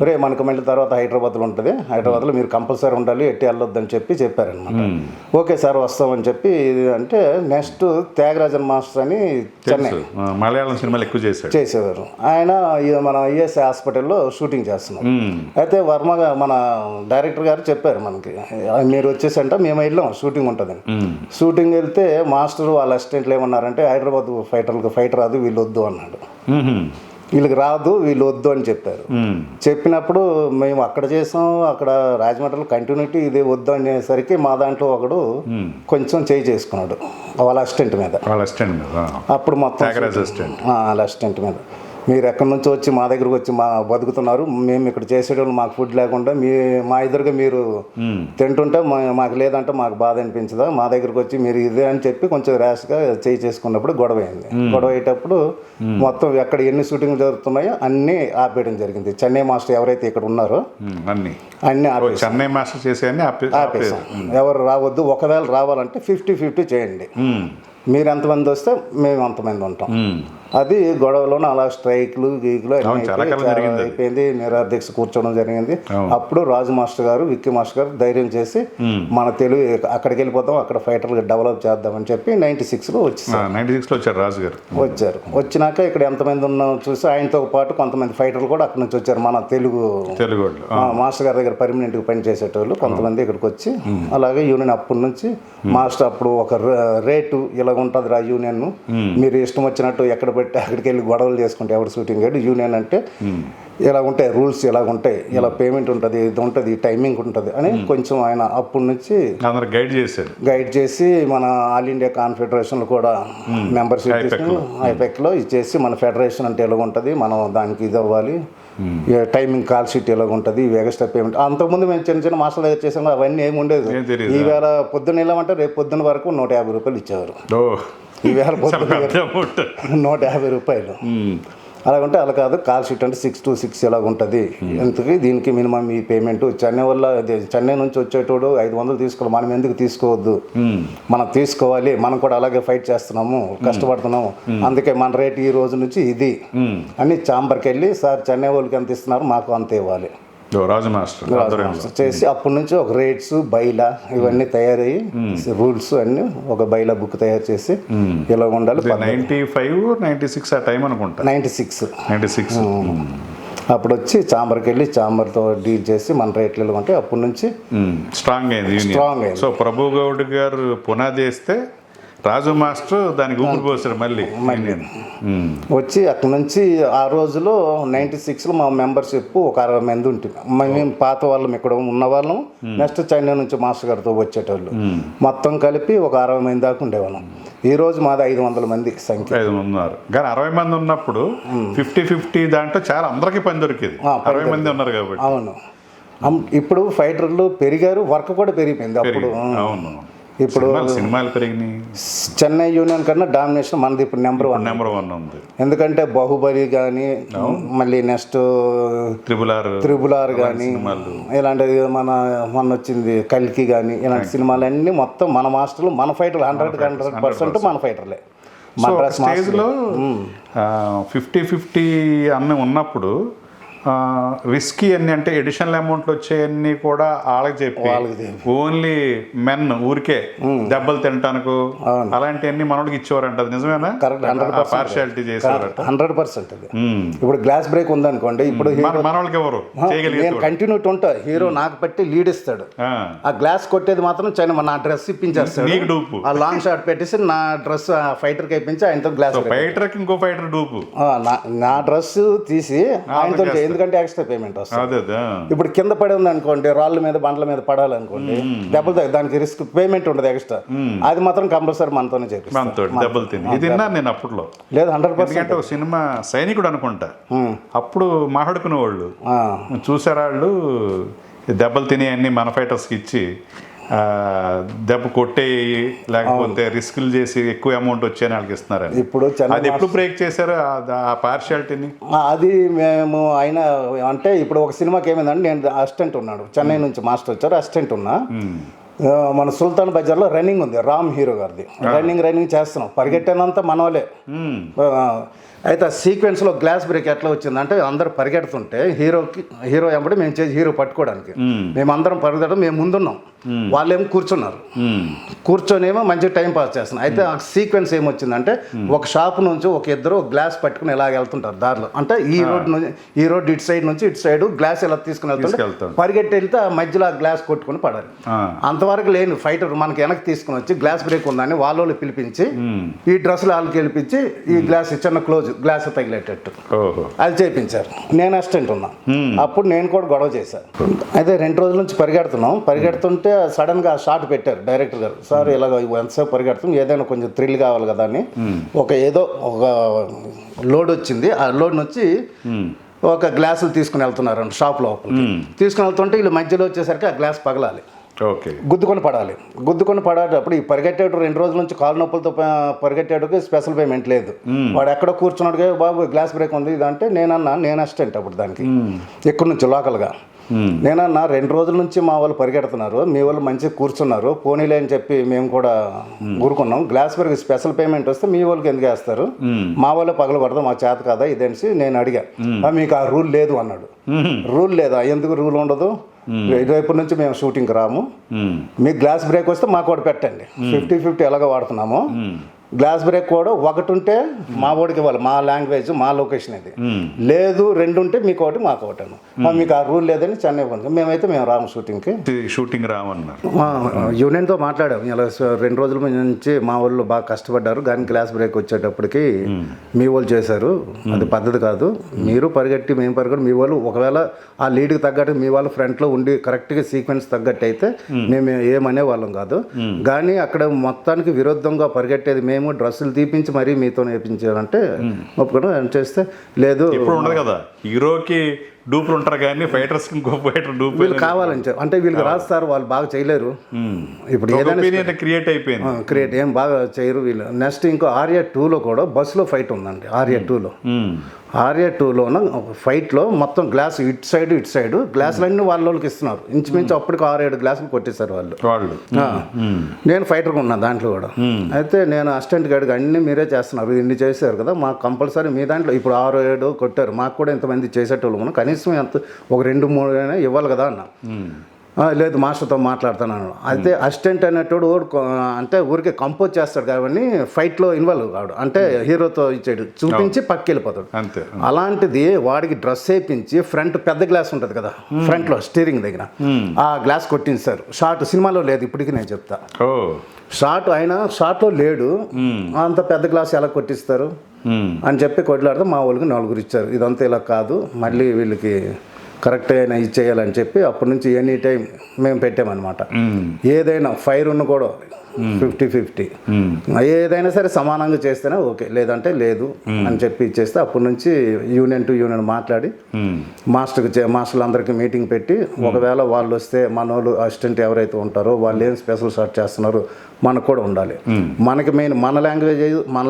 ఒరే మనకు మళ్ళీ తర్వాత హైదరాబాద్లో ఉంటుంది, హైదరాబాద్లో మీరు కంపల్సరీ ఉండాలి, ఎట్టి వెళ్ళొద్దని చెప్పారనమాట. ఓకే సార్ వస్తామని చెప్పి. అంటే నెక్స్ట్ త్యాగరాజన్ మాస్టర్ అని చెన్నై మలయాళం సినిమాలు ఎక్కువ చేసేవారు. ఆయన మన ఈఎస్ఐ హాస్పిటల్లో షూటింగ్ చేస్తున్నారు. అయితే వర్మ మన డైరెక్టర్ గారు చెప్పారు మనకి, మీరు వచ్చేసంట మేము వెళ్ళాం షూటింగ్ ఉంటుందని. షూటింగ్ వెళ్తే మాస్టర్ వాళ్ళ అసిస్టెంట్లు ఏమన్నారంటే హైదరాబాద్ ఫైట్ రాదు, వీళ్ళు వద్దు అన్నాడు. వీళ్ళకి రాదు, వీళ్ళు వద్దు అని చెప్పారు. చెప్పినప్పుడు మేము అక్కడ చేసాం, అక్కడ రాజమండ్రిలో కంటిన్యూటీ ఇదే వద్దు అనేసరికి మా దాంట్లో ఒకడు కొంచెం చేయి చేసుకున్నాడు వాళ్ళ అసిస్టెంట్ మీద. అప్పుడు మొత్తం వాళ్ళ అసిస్టెంట్ మీద, మీరు ఎక్కడి నుంచి వచ్చి మా దగ్గరకు వచ్చి బతుకుతున్నారు, మేము ఇక్కడ చేసేటోళ్ళు మాకు ఫుడ్ లేకుండా మా ఎదురుగా మీరు తింటుంటే మాకు లేదంటే మాకు బాధ అనిపించదా, మా దగ్గరకు వచ్చి మీరు ఇదే అని చెప్పి కొంచెం ర్యాష్గా చేసుకున్నప్పుడు గొడవ అయింది. గొడవ అయ్యేటప్పుడు మొత్తం ఎక్కడ ఎన్ని షూటింగ్లు జరుగుతున్నాయో అన్నీ ఆపేయడం జరిగింది. చెన్నై మాస్టర్ ఎవరైతే ఇక్కడ ఉన్నారో అన్నీ చెన్నై మాస్టర్ చేసేయని ఆపేసాం. ఎవరు రావద్దు, ఒకవేళ రావాలంటే 50-50 చేయండి, మీరు ఎంతమంది వస్తే మేము అంతమంది ఉంటాం. అది గొడవలోనే అలా స్ట్రైక్లు గీకులు అయిపోయింది. నిరాధ్యక్ష కూర్చోవడం జరిగింది. అప్పుడు రాజు మాస్టర్ గారు, విక్కీ మాస్టర్ గారు ధైర్యం చేసి మన తెలుగు అక్కడికి వెళ్ళిపోతాం, అక్కడ ఫైటర్లు డెవలప్ చేద్దామని చెప్పి 96లో వచ్చారు రాజు గారు. వచ్చినాక ఇక్కడ ఎంతమంది ఉన్నాం చూసి ఆయనతో పాటు కొంతమంది ఫైటర్లు కూడా అక్కడ నుంచి వచ్చారు. మన తెలుగు మాస్టర్ గారి దగ్గర పర్మనెంట్గా పని చేసేటోళ్ళు కొంతమంది ఇక్కడికి వచ్చి అలాగే యూనియన్ అప్పటి నుంచి మాస్టర్ అప్పుడు ఒక రేటు ఇలా ఉంటుంది రా యూనియన్, మీరు ఇష్టం వచ్చినట్టు ఎక్కడ పెట్టి అక్కడికి వెళ్ళి గొడవలు చేసుకుంటే ఎవరు షూటింగ్ అయ్యాడు. యూనియన్ అంటే ఇలా ఉంటాయి రూల్స్, ఇలా ఉంటాయి, ఇలా పేమెంట్ ఉంటుంది, ఇది ఉంటుంది, టైమింగ్ ఉంటుంది అని కొంచెం ఆయన అప్పటి నుంచి గైడ్ చేసి మన ఆల్ ఇండియా కాన్ఫెడరేషన్లో కూడా మెంబర్షిప్ తీసుకుని ఐపెక్లో ఇచ్చేసి మన ఫెడరేషన్ అంటే ఎలా ఉంటుంది, మనం దానికి ఇది అవ్వాలి, టైమింగ్ కాల్ షీట్ ఎలా ఉంటుంది, ఎక్స్ట్రా పేమెంట్. అంతకుముందు మేము చిన్న చిన్న మాస్టర్లు దగ్గర చేసాము, అవన్నీ ఏమి ఉండేది. ఈవేళ పొద్దున్న వెళ్ళామంటే రేపు పొద్దున్న వరకు 150 రూపాయలు ఇచ్చేవారు. ఈవేళ పొద్దున్న 150 రూపాయలు. అలాగంటే అలా కాదు, కాల్ షీట్ అంటే 6 to 6 ఇలాగ ఉంటుంది. ఎందుకు దీనికి మినిమం ఈ పేమెంట్ చెన్నై వల్ల చెన్నై నుంచి వచ్చేటోడు 500 తీసుకోవాలి, మనం ఎందుకు తీసుకోవద్దు, మనం తీసుకోవాలి, మనం కూడా అలాగే ఫైట్ చేస్తున్నాము, కష్టపడుతున్నాము, అందుకే మన రేట్ ఈ రోజు నుంచి ఇది అని ఛాంబర్కి వెళ్ళి సార్ చెన్నై వాళ్ళకి ఎంత ఇస్తున్నారు మాకు అంత ఇవ్వాలి రాజు మాస్టర్ చేసి అప్పటి నుంచి ఒక రేట్స్ బైలా ఇవన్నీ తయారయ్యి రూల్స్ అన్ని ఒక బైలా బుక్ తయారు చేసి ఇలా ఉండాలి. 95-96 ఆ టైం అనుకుంటా. 96 అప్పుడు వచ్చి ఛాంబర్కి వెళ్ళి ఛాంబర్తో డీల్ చేసి మన రేట్లు అంటే అప్పటి నుంచి స్ట్రాంగ్ అయింది. సో ప్రభు గౌడ్ గారు పునాది వేస్తే రాజు మాస్టర్ దానికి ఊపిరి పోసారు మళ్ళీ వచ్చి అక్కడ నుంచి ఆ రోజులో 96లో మా మెంబర్షిప్ ఒక 60 మంది ఉంటుంది. మేము పాత వాళ్ళం ఇక్కడ ఉన్న వాళ్ళం, నెక్స్ట్ చెన్నై నుంచి మాస్టర్ గారితో వచ్చేటోళ్ళు మొత్తం కలిపి ఒక 60 మంది దాకా ఉండేవాళ్ళం. ఈ రోజు మాది 500 మంది సంఖ్య. 500 ఉన్నారు కానీ 60 మంది ఉన్నప్పుడు 50-50 దాంట్లో చాలా అందరికీ పని దొరికేది. 60 మంది ఉన్నారు కాబట్టి. అవును, ఇప్పుడు ఫైటర్లు పెరిగారు, వర్క్ కూడా పెరిగిపోయింది. అప్పుడు అవును, ఇప్పుడు సినిమాలు పెరిగినాయి. చెన్నై యూనియన్ కన్నా డామినేషన్ మనది ఇప్పుడు నెంబర్ 1 ఉంది. ఎందుకంటే బాహుబలి కానీ మళ్ళీ నెక్స్ట్ త్రిబుల్ ఆర్ కానీ ఇలాంటివి మన వచ్చింది కల్కి కానీ ఇలాంటి సినిమాలన్నీ మొత్తం మన మాస్టర్లు మన ఫైటర్లు 100% మన ఫైటర్లే. స్టేజ్లో 50-50 అన్నీ ఉన్నప్పుడు రిస్కీ అన్ని అంటే ఎడిషనల్ అమౌంట్లు వచ్చేయన్నీ కూడా వాళ్ళకి చెప్పి ఓన్లీ మెన్ ఊరికే దెబ్బలు తినటానికి అలాంటివన్నీ మనోడికి ఇచ్చేవారంట. అది నిజమేనా? పార్షియాలిటీ చేసేవారు 100%. ఇప్పుడు గ్లాస్ బ్రేక్ ఉందనుకోండి, ఇప్పుడు మనోళ్ళకి ఎవరు కంటిన్యూటీ ఉంటా, హీరో నాకు పెట్టి లీడ్ ఇస్తాడు, ఆ గ్లాస్ కొట్టేది మాత్రం చైనా నా డ్రెస్ ఇప్పించేస్తాడు, ఆ లాంగ్ షాట్ పెట్టేసి నా డ్రెస్ ఫైటర్కి ఇప్పించి ఆయనతో గ్లాస్ ఫైటర్కి ఇంకో ఫైటర్ డూపు నా డ్రెస్ తీసి ఆయనతో, ఎందుకంటే ఎక్స్ట్రా పేమెంట్ వస్తుంది. ఇప్పుడు కింద పడి ఉంది అనుకోండి, రాళ్ళ మీద బండ్ల మీద పడాలనుకోండి, దెబ్బలు దానికి రిస్క్ పేమెంట్ ఉండదు ఎక్స్ట్రా, అది మాత్రం కంపల్సరీ మనతోనే చేపిస్తాను. దెబ్బలు తిని ఇది నేను అప్పట్లో లేదు 100%. సినిమా సైనికుడు అనుకుంటా, అప్పుడు మాట్లాడుకునే వాళ్ళు చూసారా, వాళ్ళు దెబ్బలు తిని అన్ని మన ఫైటర్స్కి ఇచ్చి దెబ్బ కొట్టేయి లేకపోతే రిస్కులు చేసి ఎక్కువ అమౌంట్ వచ్చాయని వాళ్ళకి ఇస్తున్నారు. ఇప్పుడు అది ఎప్పుడు బ్రేక్ చేశారు ఆ పార్షియాలిటీని? అది మేము అయినా అంటే ఇప్పుడు ఒక సినిమాకి ఏమైందంటే నేను అసిస్టెంట్ ఉన్నాడు, చెన్నై నుంచి మాస్టర్ వచ్చారు, అసిస్టెంట్ ఉన్నా. మన సుల్తాన్ బజార్లో రన్నింగ్ ఉంది, రామ్ హీరో గారిది, రన్నింగ్ చేస్తున్నాం, పరిగెట్టినంత మనోలే. అయితే ఆ సీక్వెన్స్లో గ్లాస్ బ్రేక్ ఎట్లా వచ్చిందంటే అందరూ పరిగెడుతుంటే హీరో ఎంబడి మేము చేసి హీరో పట్టుకోవడానికి మేమందరం పరిగెట్టడం, మేము ముందున్నాం, వాళ్ళేమో కూర్చున్నారు, కూర్చొనేమో మంచిగా టైం పాస్ చేస్తున్నాం. అయితే ఆ సీక్వెన్స్ ఏమొచ్చిందంటే ఒక షాప్ నుంచి ఒక ఇద్దరు గ్లాస్ పట్టుకుని ఇలాగ వెళ్తుంటారు దారిలో, అంటే ఈ రోడ్ ఇటు సైడ్ నుంచి ఇటు సైడ్ గ్లాస్ ఇలా తీసుకుని వెళ్తుంటే పరిగెట్టి వెళ్తే ఆ మధ్యలో ఆ గ్లాస్ కొట్టుకుని పడాలి. అంతవరకు లేని ఫైటర్ మనకి వెనక్కి తీసుకుని వచ్చి గ్లాస్ బ్రేక్ ఉందని వాళ్ళు పిలిపించి ఈ డ్రెస్సులు వాళ్ళకి వెళ్ళిపించి ఈ గ్లాస్ చిన్న క్లోజ్ గ్లాస్ తగిలేటట్టు అది చేయించారు. నేను అసిస్టెంట్ ఉన్నా, అప్పుడు నేను కూడా గొడవ చేశాను. అయితే 2 రోజుల నుంచి పరిగెడుతుంటే సడన్ గా షాట్ పెట్టారు డైరెక్టర్ గారు, సార్ ఇలాగ ఎంతసేపు పరిగెడుతుంది, ఏదైనా కొంచెం థ్రిల్ కావాలి కదా అని. ఏదో ఒక లోడ్ వచ్చింది, ఆ లోడ్ నుంచి ఒక గ్లాసులు తీసుకుని వెళ్తున్నారు షాప్ లోపల, తీసుకుని వెళ్తుంటే వీళ్ళు మధ్యలో వచ్చేసరికి ఆ గ్లాస్ పగలాలి, గుద్దుకొని పడేటప్పుడు ఈ పరిగెట్టేడు 2 రోజుల నుంచి కాలు నొప్పులతో పరిగెట్టేటకు స్పెషల్ పేమెంట్ లేదు. వాడు ఎక్కడో కూర్చున్నాడు, బాబు గ్లాస్ బ్రేక్ ఉంది ఇదంటే నేను అసిస్టెంట్ అప్పుడు దానికి ఎక్కడి నుంచి లోకల్గా నేనన్నా 2 రోజుల నుంచి మా వాళ్ళు పరిగెడుతున్నారు, మీ వాళ్ళు మంచిగా కూర్చున్నారు, పోనీలే అని చెప్పి మేము కూడా ఊరుకున్నాం, గ్లాస్ బ్రేక్ స్పెషల్ పేమెంట్ వస్తే మీ వాళ్ళకి ఎందుకు వేస్తారు, మా వాళ్ళే పగలు కొడదాం, మా చేత కదా ఇదేసి నేను అడిగా. మీకు ఆ రూల్ లేదు అన్నాడు. రూల్ లేదా? ఎందుకు రూల్ ఉండదు, ఇటువైపు నుంచి మేము షూటింగ్కి రాము, మీకు గ్లాస్ బ్రేక్ వస్తే మాకు కూడా పెట్టండి, 50-50 ఎలాగ వాడుతున్నాము, గ్లాస్ బ్రేక్ కూడా ఒకటి ఉంటే మా ఓడికి ఇవ్వాలి, మా లాంగ్వేజ్ మా లొకేషన్ ఇది, లేదు 2 ఉంటే మీకు ఒకటి మాకు ఒకటి అన్న, మీకు ఆ రూల్ లేదని చెన్నై పంచాం. మేము రాము షూటింగ్ రామన్నారు. యూనియన్తో మాట్లాడాము, ఇలా 2 రోజుల నుంచి మా వాళ్ళు బాగా కష్టపడ్డారు, కానీ గ్లాస్ బ్రేక్ వచ్చేటప్పటికి మీ వాళ్ళు చేశారు, అది పద్ధతి కాదు, మీరు పరిగెట్టి మేము పరిగెట్టి మీ వాళ్ళు ఒకవేళ ఆ లీడ్కి తగ్గట్టు మీ వాళ్ళు ఫ్రంట్లో ఉండి కరెక్ట్గా సీక్వెన్స్ తగ్గట్టు అయితే మేము ఏమనే వాళ్ళం కాదు, కానీ అక్కడ మొత్తానికి విరుద్ధంగా పరిగెట్టేది మేము డ్రెస్సులు తీపించి మరీ మీతో వేయించాలంటే ఒప్పుకోవడం చేస్తే లేదు. ఇప్పుడు ఉండదు కదా, హీరోకి డూపులు ఉంటారు కానీ ఫైటర్స్ ఇంకో ఫైటర్ డూప్ వీళ్ళు కావాలని చెప్పి అంటే వీళ్ళకి రాస్తారు, వాళ్ళు బాగా చేయలేరు. ఇప్పుడు ఏదైనా క్రియేట్ అయిపోయింది, క్రియేట్ ఏం బాగా చేయరు వీళ్ళు. నెక్స్ట్ ఇంకో ఆర్యా 2లో కూడా బస్సులో ఫైట్ ఉందండి. ఆర్యా 2లో ఆర్యా 2లోన ఫైట్లో మొత్తం గ్లాస్ ఇటు సైడ్ గ్లాసులన్నీ వాళ్ళకి ఇస్తున్నారు. ఇంచుమించు అప్పటికి 6-7 గ్లాసులు కొట్టేశారు వాళ్ళు. నేను ఫైటర్గా ఉన్నాను దాంట్లో కూడా. అయితే నేను అసిస్టెంట్ గైడ్గా అన్నీ మీరే చేస్తున్నారు, ఇన్ని చేశారు కదా, మాకు కంపల్సరీ మీ దాంట్లో ఇప్పుడు 6-7 కొట్టారు, మాకు కూడా ఇంతమంది చేసేటోళ్ళు మనం కనీసం ఎంత ఒక 2-3 అయినా ఇవ్వాలి కదా అన్న. లేదు మాస్టర్తో మాట్లాడుతున్నాను. అయితే అసిస్టెంట్ అనేటోడు అంటే ఊరికే కంపోజ్ చేస్తాడు కాబట్టి ఫైట్లో ఇన్వాల్వ్ కాడు, అంటే హీరోతో ఇచ్చాడు చూపించి పక్కకి వెళ్ళిపోతాడు. అలాంటిది వాడికి డ్రెస్ వేయించి ఫ్రంట్ పెద్ద గ్లాస్ ఉంటుంది కదా ఫ్రంట్లో స్టీరింగ్ దగ్గర, ఆ గ్లాస్ కొట్టించారు. షార్ట్ సినిమాలో లేదు ఇప్పటికీ నేను చెప్తా. షార్ట్ ఆయన షార్ట్లో లేడు, అంత పెద్ద గ్లాస్ ఎలా కొట్టిస్తారు అని చెప్పి కొట్లాడితే మా వాళ్ళకి 4 ఇచ్చారు. ఇదంతా ఇలా కాదు, మళ్ళీ వీళ్ళకి కరెక్ట్ అయినా ఇది చేయాలని చెప్పి అప్పటి నుంచి ఎనీ టైం మేము పెట్టామన్నమాట. ఏదైనా ఫైర్ ఉన్న కూడా 50-50 ఏదైనా సరే సమానంగా చేస్తేనే ఓకే, లేదంటే లేదు అని చెప్పి ఇచ్చేస్తే అప్పటి నుంచి యూనియన్ టు యూనియన్ మాట్లాడి మాస్టర్లు అందరికీ మీటింగ్ పెట్టి ఒకవేళ వాళ్ళు వస్తే మన వాళ్ళు అసిస్టెంట్ ఎవరైతే ఉంటారో వాళ్ళు ఏం స్పెషల్ షాట్ చేస్తున్నారు మనకు కూడా ఉండాలి. మనకి మెయిన్ మన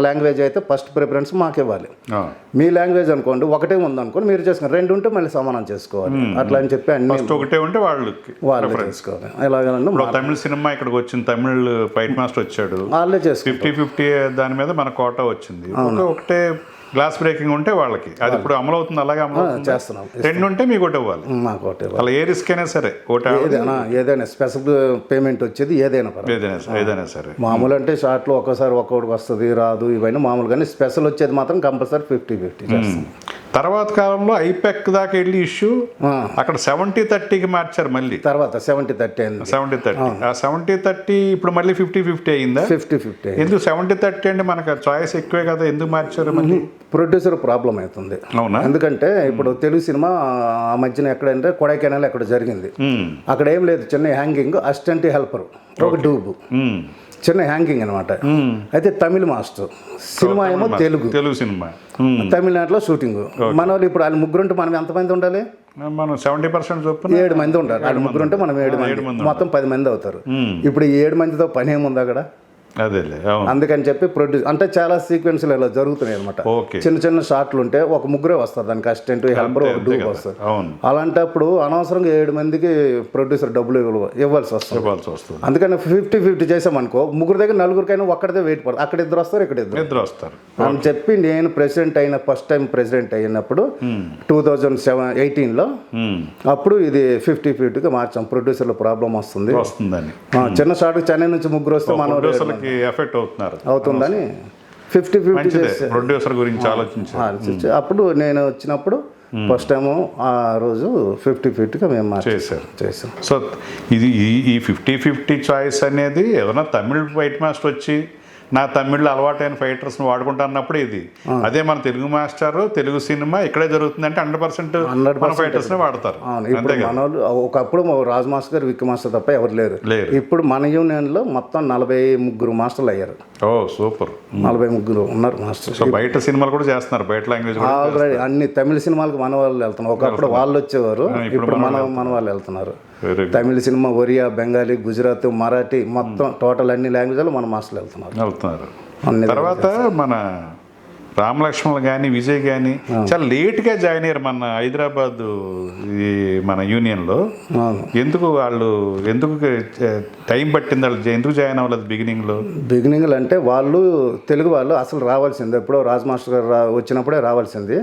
లాంగ్వేజ్ అయితే ఫస్ట్ ప్రిఫరెన్స్ మాకు ఇవ్వాలి. మీ లాంగ్వేజ్ అనుకోండి ఒకటే ఉందనుకోండి మీరు చేసుకుని 2 ఉంటే మళ్ళీ సమానం చేసుకోవాలి. అట్లా అని చెప్పి అన్ని ఒకటే ఉంటే వాళ్ళు చేసుకోవాలి. ఎలాగంటే తమిళ సినిమా ఇక్కడికి వచ్చిన తమిళ్ ఫైట్ మాస్టర్ వచ్చాడు, వాళ్ళే చేసుకోవాలి. 50-50 దాని మీద మన కోటా వచ్చింది. ఒకటే గ్లాస్ బ్రేకింగ్ ఉంటే వాళ్ళకి అది ఇప్పుడు అమలు అవుతుంది, అలాగే అమలు చేస్తున్నాం. 2 ఉంటే మీకు ఒకటి ఇవ్వాలి, మాకు ఒకటి ఇవ్వాలి. అలా ఏ రిస్క్ అయినా సరే ఏదైనా స్పెషల్ పేమెంట్ వచ్చేది ఏదైనా సరే. మామూలు అంటే షార్ట్లో ఒక్కోసారి ఒక్కొక్కటి వస్తుంది రాదు ఇవన్నీ మామూలు, కానీ స్పెషల్ వచ్చేది మాత్రం కంపల్సరీ 50-50 చేస్తాం. తర్వాత కాలంలో ఐపెక్ దాకా వెళ్ళి ఇష్యూ అక్కడ 70-30కి మార్చారు, మళ్ళీ తర్వాత 70-30 అయింది. 70-30 ఆ 70-30 ఇప్పుడు మళ్ళీ 50-50 అయిందా? 50-50 ఎందుకు 70-30 అంటే మనకు చాయిస్ ఎక్కువే కదా, ఎందుకు మార్చారు మళ్ళీ? ప్రొడ్యూసర్ ప్రాబ్లం అవుతుంది. అవునా? ఎందుకంటే ఇప్పుడు తెలుగు సినిమా ఆ మధ్యన ఎక్కడంటే కొడైకెనాల్ ఎక్కడ జరిగింది, అక్కడ ఏం లేదు, చిన్న హ్యాంగింగ్, అసిస్టెంట్ హెల్పర్, ఒక డూబు, చిన్న హ్యాంగింగ్ అనమాట. అయితే తమిళ మాస్టర్ సినిమా ఏమో తెలుగు సినిమా, తమిళనాడులో షూటింగ్. మన వాళ్ళు ఇప్పుడు వాళ్ళు 3 ఉంటే మనం ఎంతమంది ఉండాలి? మనం 70% చొప్పున 7 మంది ఉండాలి. వాళ్ళు 3 ఉంటే మనం 7 మంది, మొత్తం 10 మంది అవుతారు. ఇప్పుడు ఈ 7 మందితో పని ఏముంది అక్కడ? అందుకని చెప్పి ప్రొడ్యూస్ అంటే చాలా సీక్వెన్స్లు ఇలా జరుగుతున్నాయి అనమాట. చిన్న షార్ట్లు ఉంటే ఒక 3 వస్తారు దానికి, అసిస్టెంట్ హెల్పర్ ఒక డూబ్ వస్తారు. అలాంటప్పుడు అనవసరంగా 7 మందికి ప్రొడ్యూసర్ డబ్బులు ఇవ్వాల్సి వస్తుంది. అందుకని 50-50 చేసామనుకో 3 దగ్గర 4కైనా ఒక్కడిదే వెయిట్ పడుతుంది, అక్కడ 2 వస్తారు, ఇక్కడ 2 వస్తారు అని చెప్పి నేను ఫస్ట్ టైం ప్రెసిడెంట్ అయినప్పుడు 2018లో అప్పుడు ఇది 50-50గా మార్చాం. ప్రొడ్యూసర్ల ప్రాబ్లం వస్తుందని చిన్న షార్ట్ చెన్నై నుంచి 3 వస్తే మన ఎఫెక్ట్ అవుతుందని 50-50 ప్రొడ్యూసర్ గురించి ఆలోచించి అప్పుడు నేను వచ్చినప్పుడు ఫస్ట్ టైము ఆ రోజు 50-50గా మేము చేసాం. సో ఇది ఈ 50-50 చాయిస్ అనేది ఏదైనా తమిళ్ ఫైట్ మాస్టర్ వచ్చి నా తమిళ్లో అలవాటైన ఫైటర్స్ని వాడుకుంటా అన్నప్పుడు ఇది, అదే మన తెలుగు మాస్టర్ తెలుగు సినిమా ఇక్కడే జరుగుతుంది అంటే 100% ఫైటర్స్ని వాడతారు. ఇప్పుడు మన వాళ్ళు ఒకప్పుడు రాజ్ మాస్టర్ గారు, విక్కీ మాస్టర్ తప్ప ఎవరు లేరు. ఇప్పుడు మన యూనియన్లో మొత్తం 43 మాస్టర్లు అయ్యారు. ఓ సూపర్, 43 ఉన్నారు మాస్టర్. సో బయట సినిమాలు కూడా చేస్తున్నారు, బయట లాంగ్వేజ్ ఆల్రెడీ అన్ని తమిళ సినిమాలకు మన వాళ్ళు వెళ్తున్నారు. ఒకప్పుడు వాళ్ళు వచ్చేవారు, ఇప్పుడు మన వాళ్ళు వెళ్తున్నారు. తమిళ సినిమా, ఒరియా, బెంగాలీ, గుజరాత్, మరాఠీ మొత్తం టోటల్ అన్ని లాంగ్వేజ్లో మన మాస్టర్లు వెళ్తున్నారు. తర్వాత మన రామలక్ష్మణ్ కానీ విజయ్ కానీ చాలా లేట్గా జాయిన్ అయ్యారు మన హైదరాబాద్ ఈ మన యూనియన్లో. ఎందుకు టైం పట్టింది, వాళ్ళు ఎందుకు జాయిన్ అవ్వలేదు బిగినింగ్లో అంటే వాళ్ళు తెలుగు వాళ్ళు అసలు రావాల్సింది ఎప్పుడో రాజ్ మాస్టర్ గారు వచ్చినప్పుడే రావాల్సింది.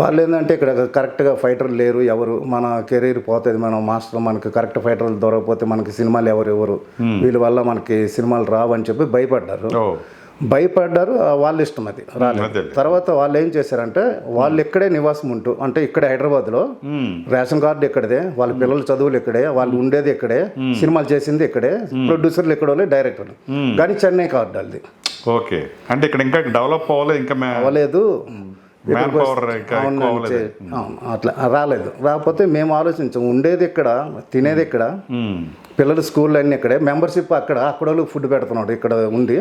వాళ్ళు ఏంటంటే ఇక్కడ కరెక్ట్గా ఫైటర్లు లేరు, ఎవరు మన కెరీర్ పోతుంది, మనం మాస్టర్ మనకి కరెక్ట్ ఫైటర్లు దొరకకపోతే మనకి సినిమాలు ఎవరు వీళ్ళ వల్ల మనకి సినిమాలు రావని చెప్పి భయపడ్డారు. వాళ్ళ ఇష్టం అది రాలేదు. తర్వాత వాళ్ళు ఏం చేశారంటే వాళ్ళు ఇక్కడే నివాసం ఉంటూ, అంటే ఇక్కడ హైదరాబాద్లో రేషన్ కార్డు ఇక్కడే, వాళ్ళ పిల్లల చదువులు ఇక్కడే, వాళ్ళు ఉండేది ఇక్కడే, సినిమాలు చేసింది ఇక్కడే, ప్రొడ్యూసర్లు ఇక్కడ, డైరెక్టర్లు కానీ చెన్నై కార్డు అది. ఓకే, అంటే ఇక్కడ ఇంకా డెవలప్ అవ్వలేదు, ఇంకా అవ్వలేదు. మ్యాన్ పవర్ ఇంకా ఎక్కువ అవ్వలేదు. అవును, అట్లా రాలేదు. రాకపోతే మేము ఆలోచించాం, ఉండేది ఇక్కడ, తినేది ఇక్కడ, పిల్లలు స్కూల్ అన్నీ ఇక్కడే, మెంబర్షిప్ అక్కడ వాళ్ళు ఫుడ్ పెడుతున్నాడు ఇక్కడ ఉండి.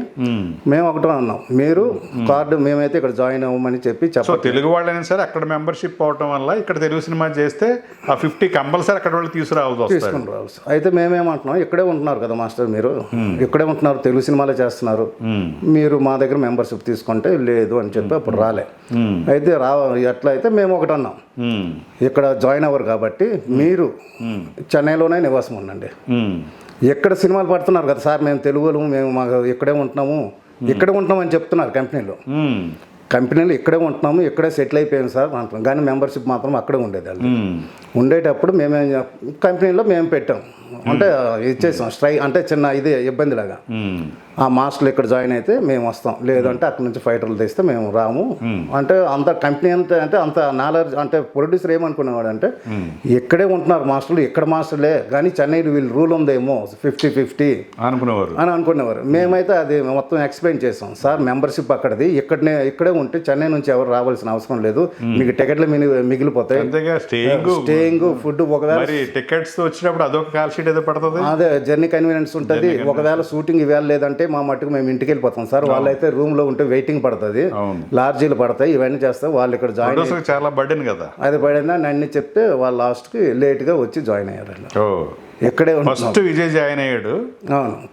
మేము ఒకటే అన్నాం, మీరు కార్డు మేమైతే ఇక్కడ జాయిన్ అవ్వమని చెప్పి సో చెప్పాలి. తెలుగు వాళ్ళైనా సరే అక్కడ మెంబర్షిప్ అవటం వల్ల ఇక్కడ తెలుగు సినిమా చేస్తే ఆ 50 కంపల్సరీ అక్కడ వాళ్ళు తీసుకురావాల్సి వస్తుంది. తీసుకుని రావచ్చు. అయితే మేమేమంటున్నాం, ఇక్కడే ఉంటున్నారు కదా మాస్టర్, మీరు ఇక్కడే ఉంటున్నారు, తెలుగు సినిమాలే చేస్తున్నారు, మీరు మా దగ్గర మెంబర్షిప్ తీసుకుంటే లేదు అని చెప్పి అప్పుడు రాలే. అయితే ఎట్లా అయితే మేము ఒకటి అన్నాం, ఇక్కడ జాయిన్ అవ్వరు కాబట్టి మీరు చెన్నైలోనే నివాసం ఉండండి. ఎక్కడ సినిమాలు పడుతున్నారు కదా సార్, మేము తెలుగులు, మేము మాకు ఇక్కడే ఉంటున్నాము అని చెప్తున్నారు కంపెనీలు ఇక్కడే ఉంటున్నాము, ఇక్కడే సెటిల్ అయిపోయాము సార్ అంటున్నాం. కానీ మెంబర్షిప్ మాత్రం అక్కడే ఉండేది. ఉండేటప్పుడు కంపెనీలో మేము పెట్టాం, అంటే ఇచ్చేసాం అంటే చిన్న ఇది ఇబ్బందిలాగా. ఆ మాస్టర్లు ఇక్కడ జాయిన్ అయితే మేము వస్తాం, లేదంటే అక్కడ నుంచి ఫైటర్లు తెస్తే మేము రాము అంటే అంత కంపెనీ అంటే అంత నాలెడ్జ్. అంటే ప్రొడ్యూసర్ ఏమనుకునేవాడు అంటే ఇక్కడే ఉంటున్నారు మాస్టర్లు, ఇక్కడ మాస్టర్లే, కానీ చెన్నైలో వీళ్ళు రూల్ ఉందేమో 50-50 అనుకునేవారు. మేమైతే అది మొత్తం ఎక్స్ప్లెయిన్ చేసాం, సార్ మెంబర్షిప్ అక్కడది, ఇక్కడే ఉంటే చెన్నై నుంచి ఎవరు రావాల్సిన అవసరం లేదు, మీకు టికెట్లు మిగిలిపోతాయి, స్టేయింగ్ ఫుడ్. ఒకవేళ టికెట్స్ వచ్చినప్పుడు అదొక కాల్ షీట్ ఏదో పడుతుంది, అదే జర్నీ కన్వీనియన్స్ ఉంటుంది. ఒకవేళ షూటింగ్ ఇవాళ లేదంటే మా మట్టుకు మేము ఇంటికి వెళ్ళిపోతాం సార్, వాళ్ళైతే రూమ్ లో ఉంటే వెయిటింగ్ పడుతుంది, లాడ్జీలు పడతాయి, ఇవన్నీ చేస్తాం. వాళ్ళు ఇక్కడ జాయిన్ చాలా బర్డెన్ కదా, అది పడిందని అన్ని చెప్తే వాళ్ళు లాస్ట్కి లేట్గా వచ్చి జాయిన్ అయ్యారు. ఇక్కడే ఫస్ట్ విజయ్ జాయిన్ అయ్యాడు,